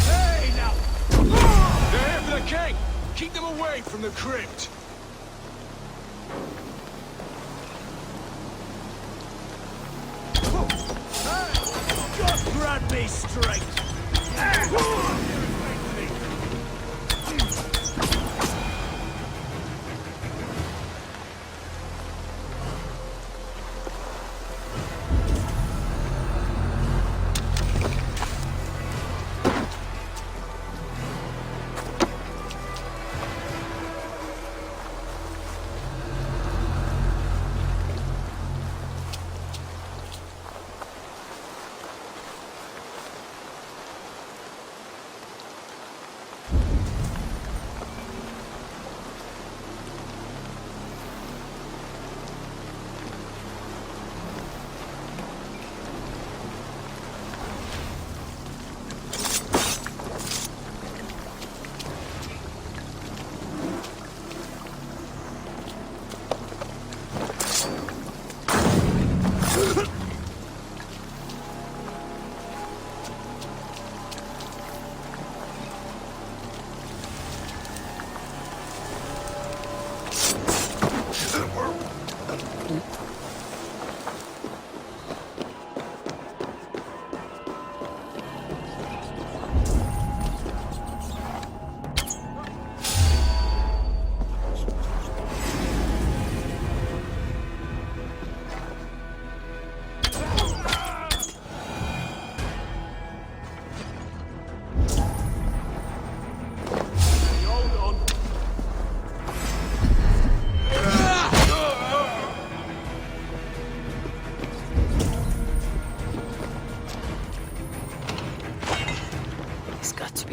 Hey, now! They're here for the king! Keep them away from the crypt! God grant me strength!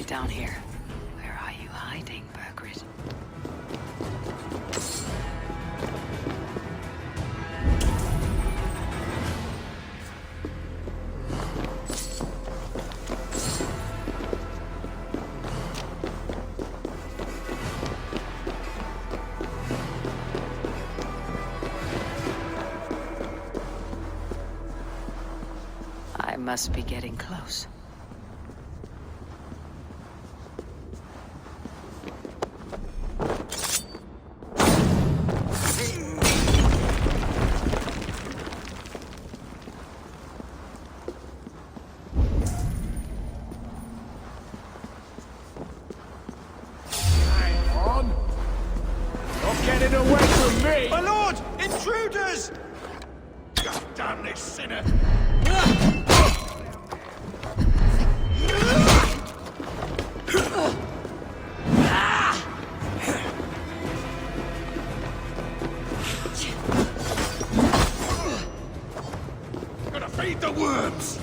Down here. Where are you hiding, Birgit? I must be getting close. Get it away from me! My lord! Intruders! God damn this sinner! Gotta feed the worms!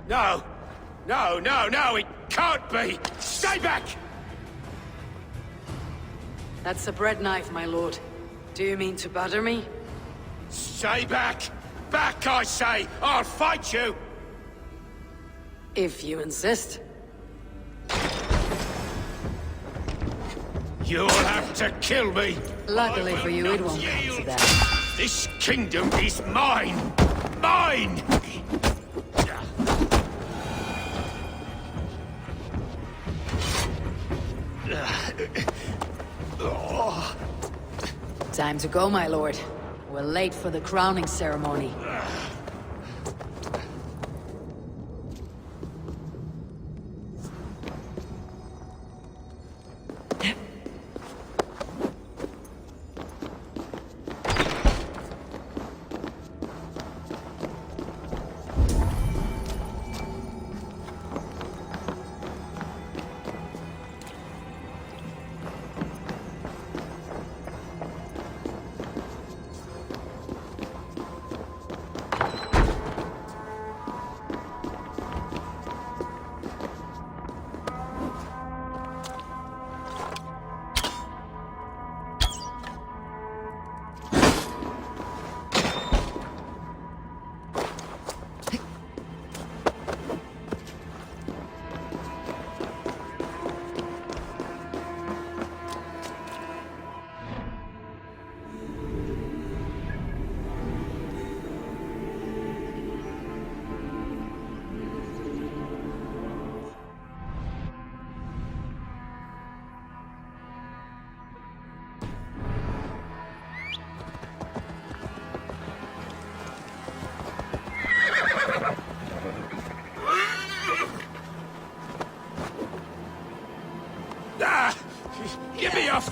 No! No, no, no, it can't be! Stay back! That's a bread knife, my lord. Do you mean to butter me? Stay back! Back, I say! I'll fight you! If you insist. You'll have to kill me! Luckily for you, it won't come to that. This kingdom is mine! Mine! Time to go, my lord. We're late for the crowning ceremony.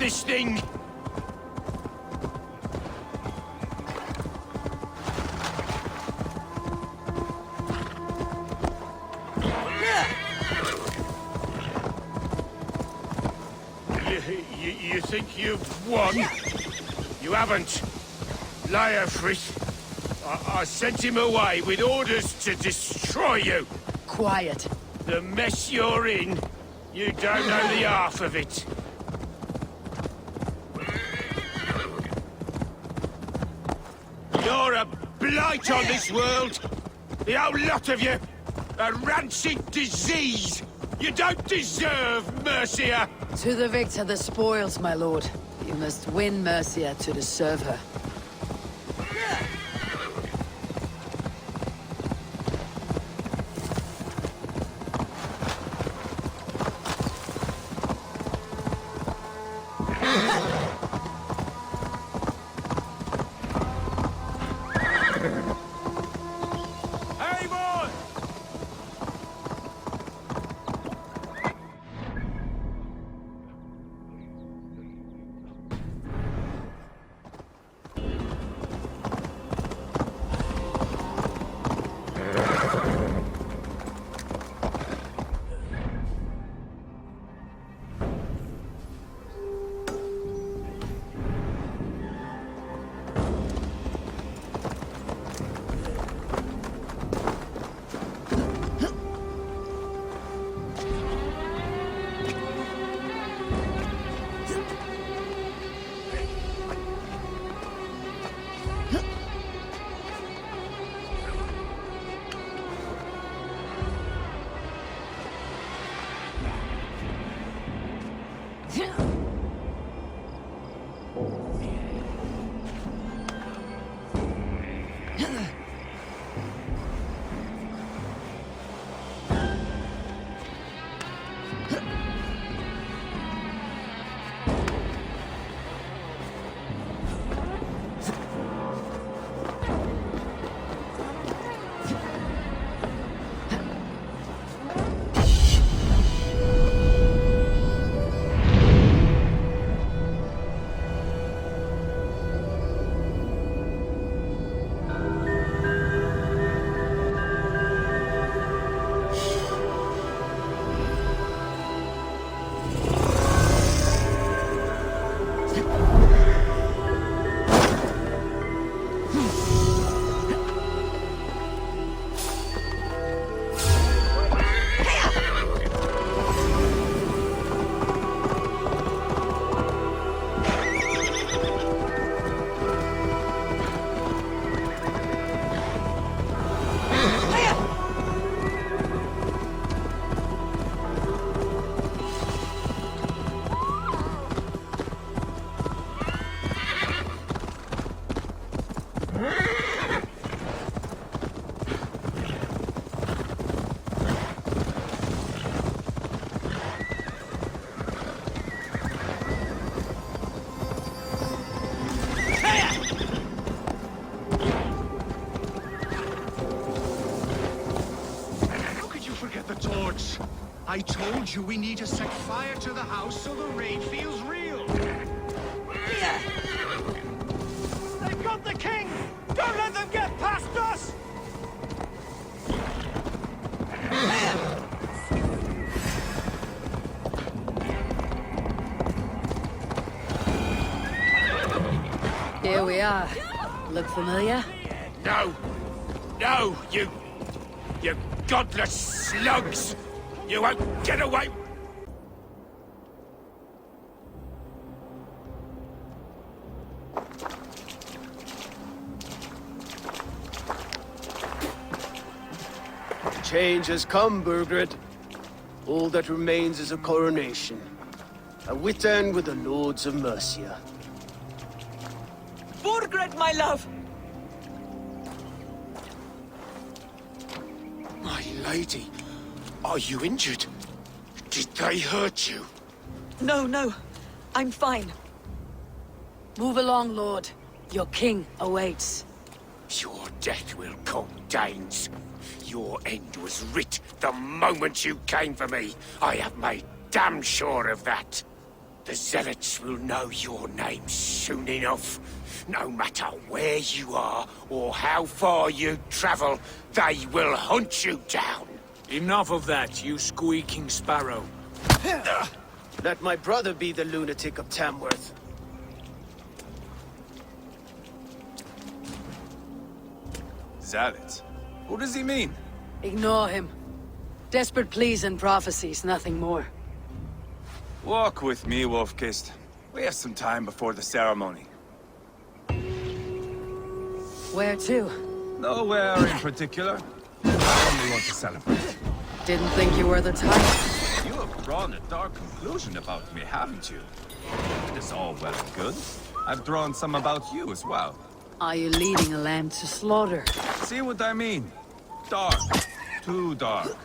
this thing? You think you've won? You haven't. Leofrith. I sent him away with orders to destroy you. Quiet. The mess you're in, you don't know the half of it. You're a blight on this world. The whole lot of you. A rancid disease. You don't deserve Mercia. To the victor the spoils, my lord. You must win Mercia to deserve her. I told you we need to set fire to the house so the raid feels real. They've got the king! Don't let them get past us! Here we are. Look familiar? No! No, you godless slugs! You won't get away! Change has come, Burgred. All that remains is a coronation. A witan with the Lords of Mercia. Burgred, my love! My lady, are you injured? Did they hurt you? No, no. I'm fine. Move along, Lord. Your king awaits. Your death will come, Danes. Your end was writ the moment you came for me. I have made damn sure of that. The zealots will know your name soon enough. No matter where you are or how far you travel, they will hunt you down. Enough of that, you squeaking sparrow. Let my brother be the lunatic of Tamworth. Zealots? Who does he mean? Ignore him. Desperate pleas and prophecies, nothing more. Walk with me, Wolfkist. We have some time before the ceremony. Where to? Nowhere in particular. I only want to celebrate. Didn't think you were the type. You have drawn a dark conclusion about me, haven't you? It is all well and good. I've drawn some about you as well. Are you leading a lamb to slaughter? See what I mean? Dark. Too dark.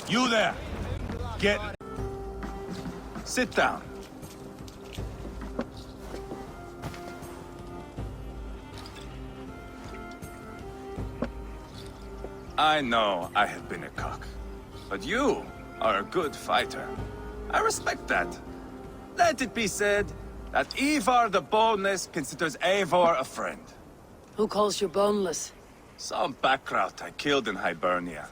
You there! Get... Sit down. I know I have been a cock, but you are a good fighter. I respect that. Let it be said that Ivar the Boneless considers Eivor a friend. Who calls you boneless? Some backrout I killed in Hibernia.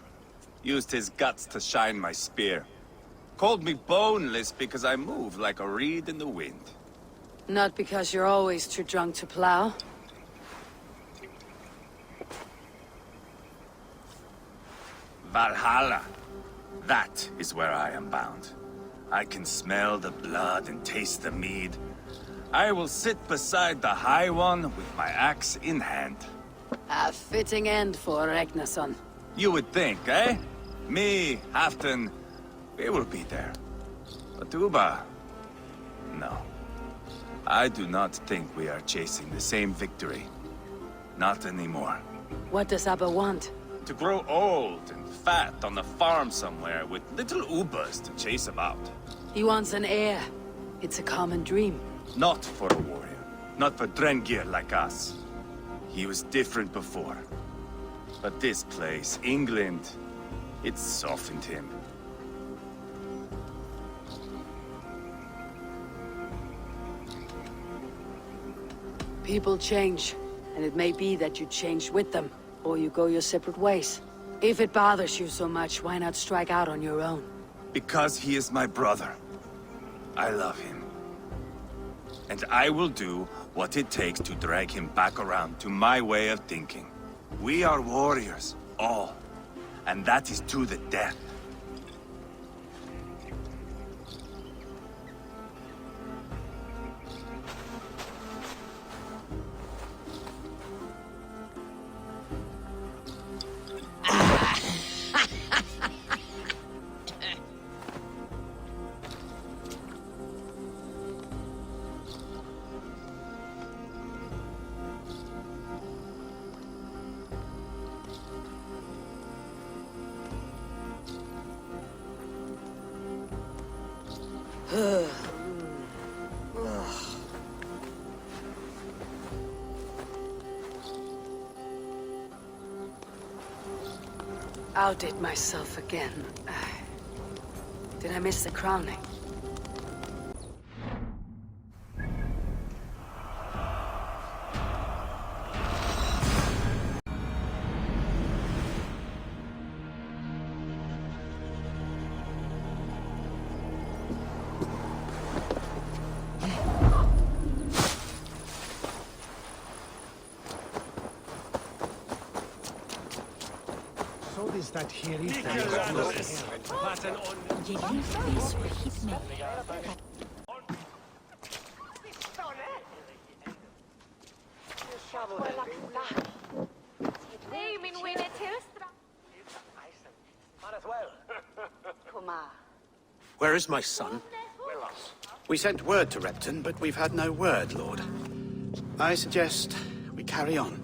Used his guts to shine my spear. Called me boneless because I move like a reed in the wind. Not because you're always too drunk to plow. Valhalla. That is where I am bound. I can smell the blood and taste the mead. I will sit beside the High One with my axe in hand. A fitting end for Ragnarsson. You would think, eh? Me, Halfdan, we will be there. But Uba... no. I do not think we are chasing the same victory. Not anymore. What does Abba want? To grow old and fat on the farm somewhere with little Ubas to chase about. He wants an heir. It's a common dream. Not for a warrior. Not for Drengir like us. He was different before. But this place, England, it softened him. People change, and it may be that you change with them, or you go your separate ways. If it bothers you so much, why not strike out on your own? Because he is my brother. I love him. And I will do what it takes to drag him back around to my way of thinking. We are warriors, all. And that is to the death. Outdid myself again. Did I miss the crowning? That here Where is my son? We sent word to Repton, but we've had no word, Lord. I suggest we carry on.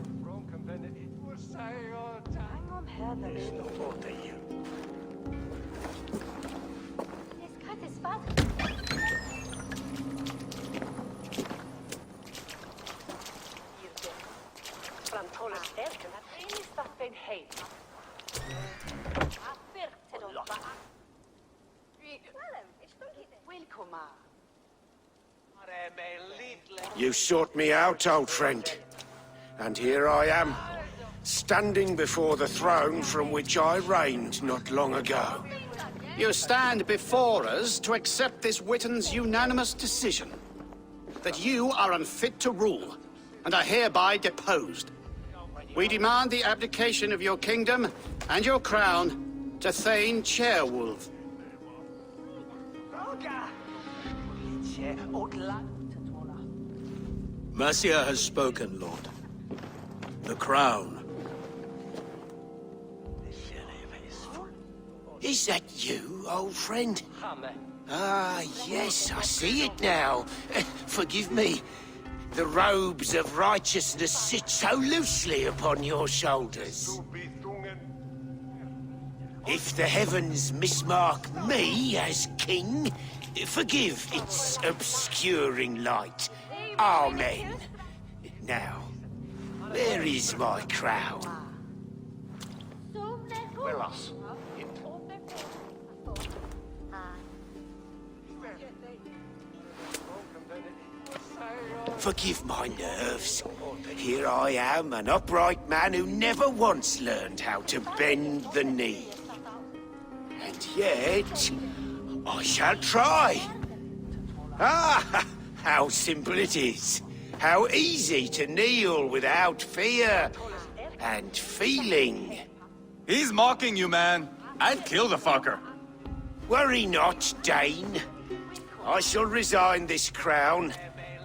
You sought me out, old friend. And here I am, standing before the throne from which I reigned not long ago. You stand before us to accept this Witten's unanimous decision. That you are unfit to rule, and are hereby deposed. We demand the abdication of your kingdom and your crown to Thane Chairwolf. Mercia has spoken, Lord. The crown. Is that you, old friend? Ah, yes, I see it now. Forgive me. The robes of righteousness sit so loosely upon your shoulders. If the heavens mismark me as king, forgive its obscuring light. Amen. Now, where is my crown? Forgive my nerves. Here I am, an upright man who never once learned how to bend the knee. And yet, I shall try. Ah, how simple it is. How easy to kneel without fear and feeling. He's mocking you, man. I'd kill the fucker. Worry not, Dane. I shall resign this crown,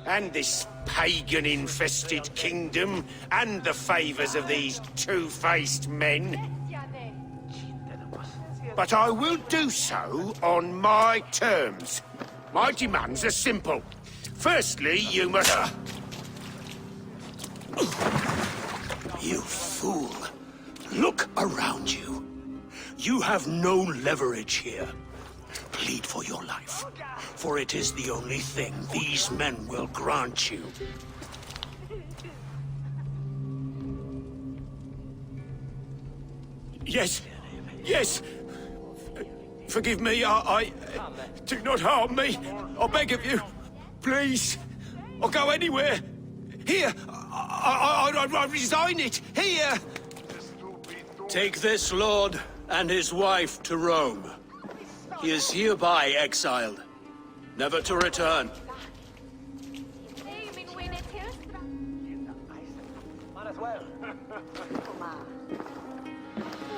and this pagan-infested kingdom, and the favors of these two-faced men. But I will do so on my terms. My demands are simple. Firstly, you must... You fool. Look around you. You have no leverage here. Plead for your life, for it is the only thing these men will grant you. Yes, yes. Forgive me, I... Do not harm me. I beg of you. Please. I'll go anywhere. Here. I resign it. Here. Take this lord and his wife to Rome. He is hereby exiled, never to return.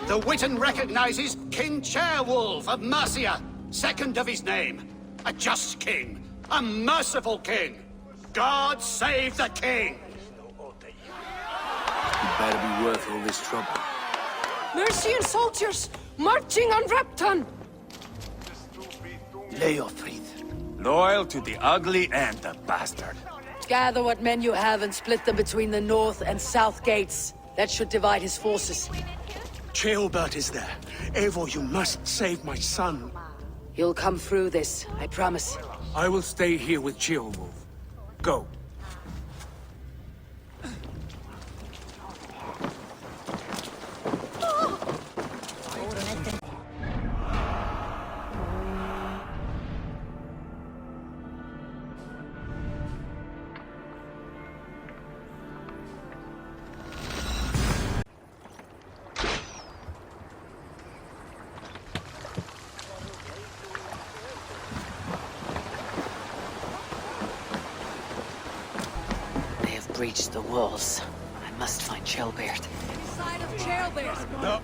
The Witten recognizes King Chairwolf of Mercia, second of his name. A just king, a merciful king. God save the king! You better be worth all this trouble. Mercian soldiers marching on Repton! Leofrid. Loyal to the ugly and the bastard. Gather what men you have and split them between the north and south gates. That should divide his forces. Ceolbert is there. Eivor, you must save my son. You'll come through this, I promise. I will stay here with Ceolwulf. Go. Breached the walls. I must find Ceolbert. Side of Ceolbert! No.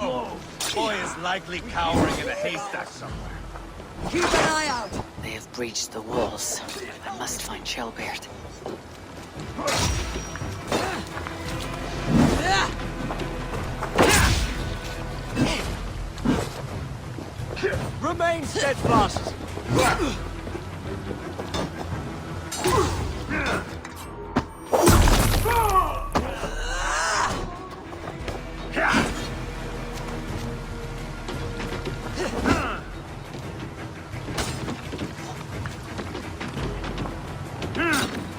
Oh, boy is likely cowering in a haystack somewhere. Keep an eye out! They have breached the walls. I must find Ceolbert. Remain steadfast!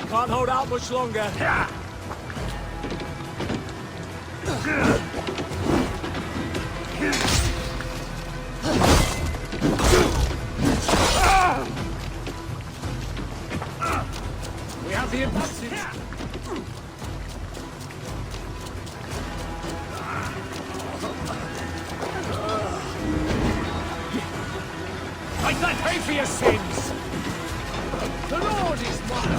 Can't hold out much longer. for your sins! The Lord is one!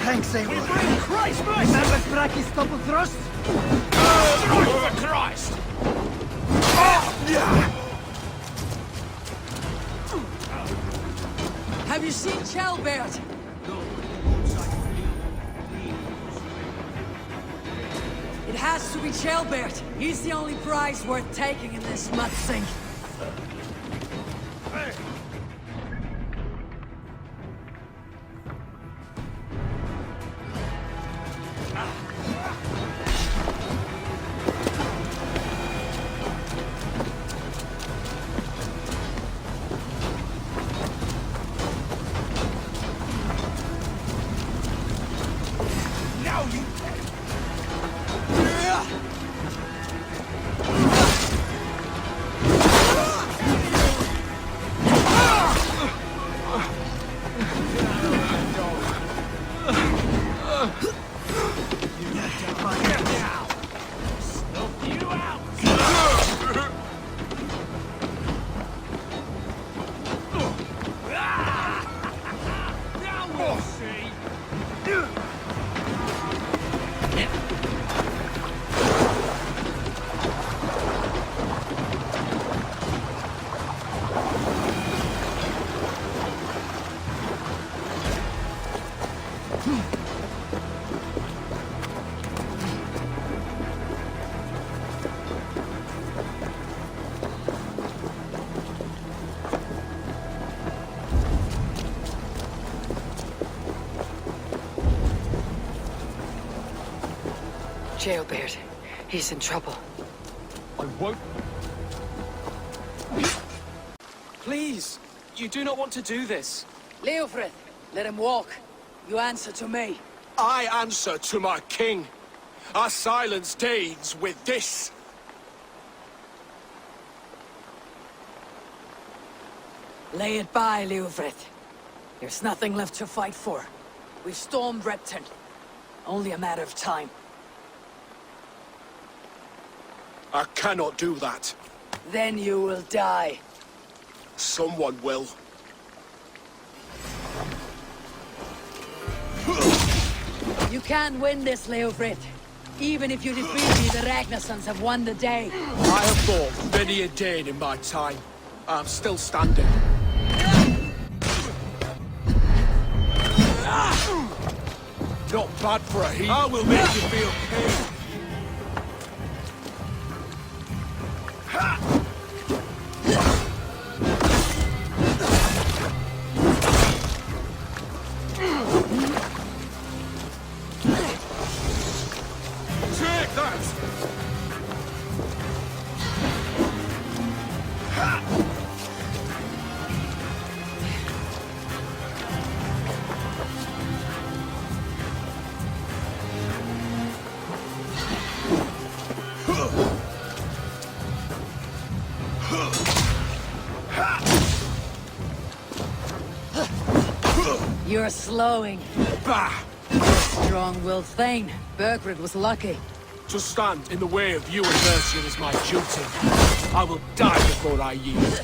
Thanks, Eivor. Christ, bless! Remember Braki's double thrust? For Christ! Have you seen Chelbert? It has to be Chelbert. He's the only prize worth taking in this mud sink. Jailbird. He's in trouble. I won't... Please! You do not want to do this. Leofrith, let him walk. You answer to me. I answer to my king. I silence Danes with this. Lay it by, Leofrith. There's nothing left to fight for. We've stormed Repton. Only a matter of time. I cannot do that. Then you will die. Someone will. You can't win this, Leofrith. Even if you defeat me, the Ragnarsons have won the day. I have fought many a Dane in my time. I'm still standing. Not bad for a heat. I will make you feel pain. Take that! You're slowing. Bah! Strong-willed Thane. Burgred was lucky. To stand in the way of you and Mercian is my duty. I will die before I yield.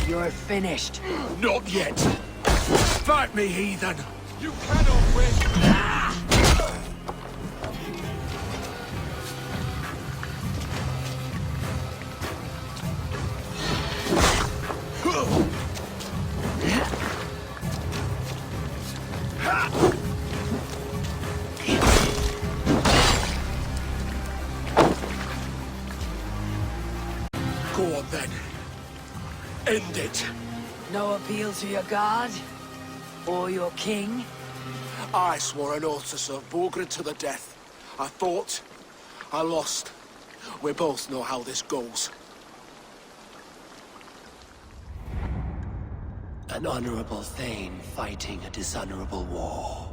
You're finished. Not yet. Fight me, heathen! You cannot win! Go on then. End it. No appeal to your god? Or your king? I swore an oath to serve Burgred to the death. I fought. I lost. We both know how this goes. An honorable Thane fighting a dishonorable war.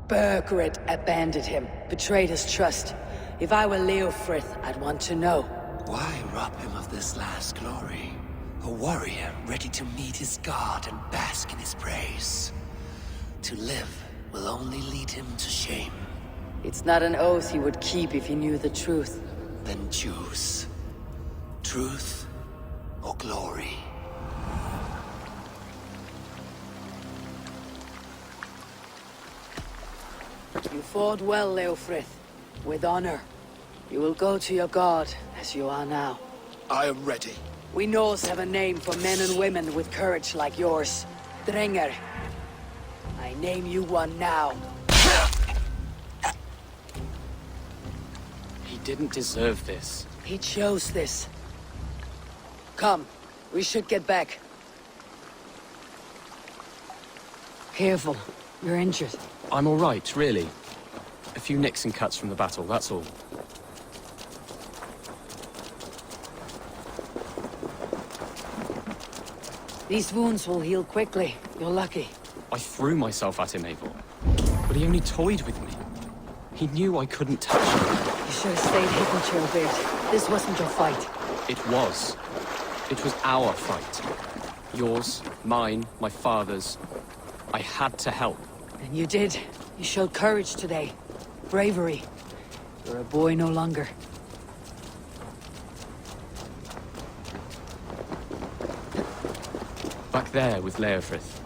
Burgred abandoned him, betrayed his trust. If I were Leofrith, I'd want to know. Why rob him of this last glory? A warrior ready to meet his god and bask in his praise. To live will only lead him to shame. It's not an oath he would keep if he knew the truth. Then choose. Truth or glory. You fought well, Leofrith. With honor. You will go to your god, as you are now. I am ready. We Norse have a name for men and women with courage like yours. Drenger. I name you one now. He didn't deserve this. He chose this. Come, we should get back. Careful, you're injured. I'm all right, really. A few nicks and cuts from the battle, that's all. These wounds will heal quickly. You're lucky. I threw myself at him, Eivor. But he only toyed with me. He knew I couldn't touch him. You should have stayed hidden, Chilbeard. This wasn't your fight. It was. It was our fight. Yours, mine, my father's. I had to help. And you did. You showed courage today. Bravery. You're a boy no longer. Back there with Leofrith.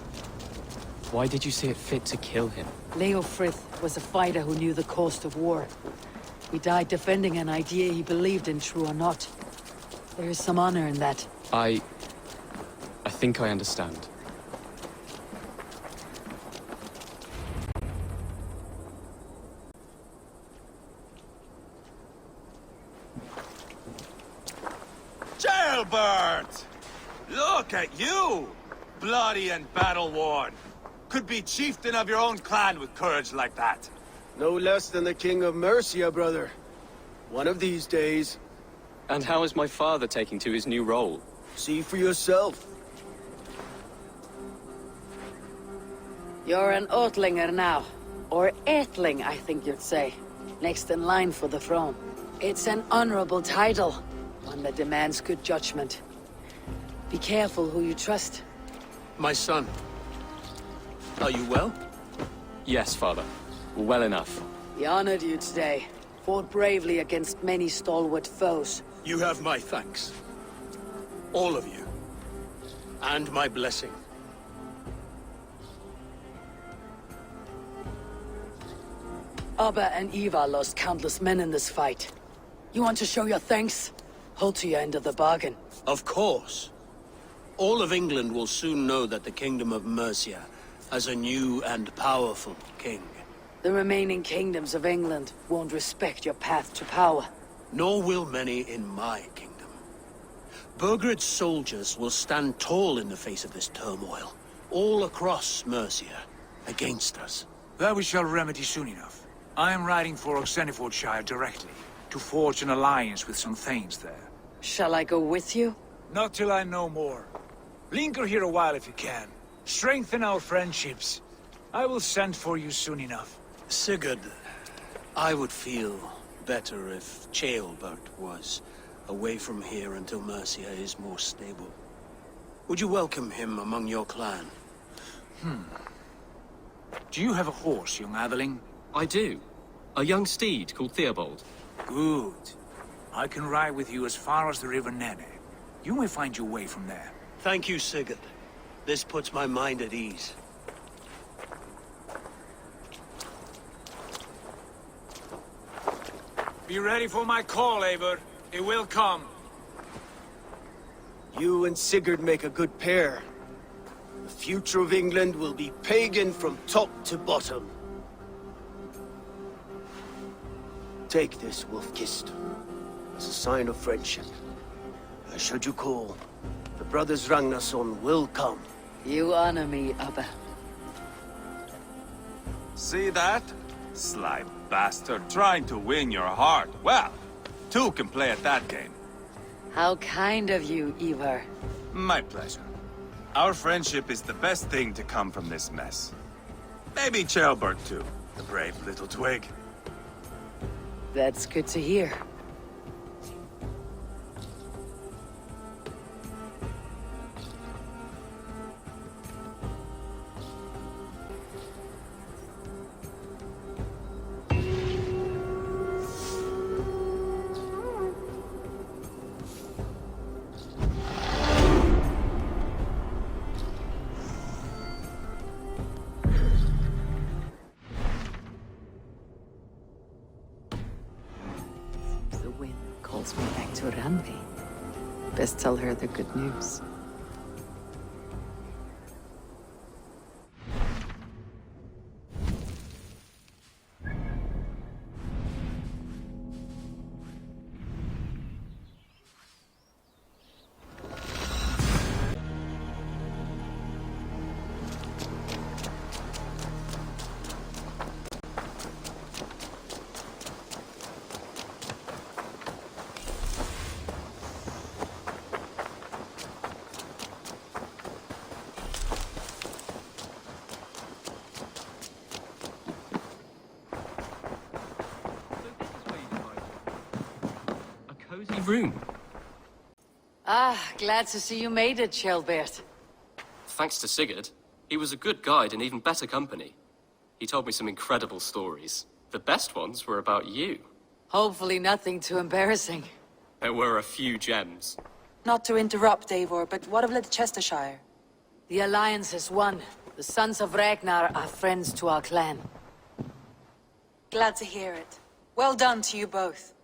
Why did you see it fit to kill him? Leofrith was a fighter who knew the cost of war. He died defending an idea he believed in, true or not. There is some honor in that. I think I understand. Jailbird! Look at you! Bloody and battle-worn. Could be chieftain of your own clan with courage like that. No less than the King of Mercia, brother. One of these days. And how is my father taking to his new role? See for yourself. You're an Otlinger now. Or Aethling, I think you'd say. Next in line for the throne. It's an honorable title. One that demands good judgment. Be careful who you trust. My son. Are you well? Yes, father. Well enough. He honored you today. Fought bravely against many stalwart foes. You have my thanks. All of you. And my blessing. Abba and Eva lost countless men in this fight. You want to show your thanks? Hold to your end of the bargain. Of course. All of England will soon know that the Kingdom of Mercia has a new and powerful king. The remaining kingdoms of England won't respect your path to power. Nor will many in my kingdom. Burgred's soldiers will stand tall in the face of this turmoil, all across Mercia, against us. That we shall remedy soon enough. I am riding for Oxenfordshire directly, to forge an alliance with some thanes there. Shall I go with you? Not till I know more. Linger here a while if you can. Strengthen our friendships. I will send for you soon enough. Sigurd, I would feel better if Ceolbert was away from here until Mercia is more stable. Would you welcome him among your clan? Do you have a horse, young atheling? I do. A young steed called Theobald. Good. I can ride with you as far as the River Nene. You may find your way from there. Thank you, Sigurd. This puts my mind at ease. Be ready for my call, Eivor. It will come. You and Sigurd make a good pair. The future of England will be pagan from top to bottom. Take this, Wolf-Kissed, as a sign of friendship. Should you call, the brothers Ragnarsson will come. You honor me, Abba. See that? Sly bastard, trying to win your heart. Well, two can play at that game. How kind of you, Ivar. My pleasure. Our friendship is the best thing to come from this mess. Maybe Ceolbert too, the brave little twig. That's good to hear. The wind calls me back to Randvi. Best tell her the good news. Room. Ah, glad to see you made it, Shelbert. Thanks to Sigurd. He was a good guide and even better company. He told me some incredible stories. The best ones were about you. Hopefully nothing too embarrassing. There were a few gems. Not to interrupt, Eivor, but what of Ledechestershire? The Alliance has won. The Sons of Ragnar are friends to our clan. Glad to hear it. Well done to you both.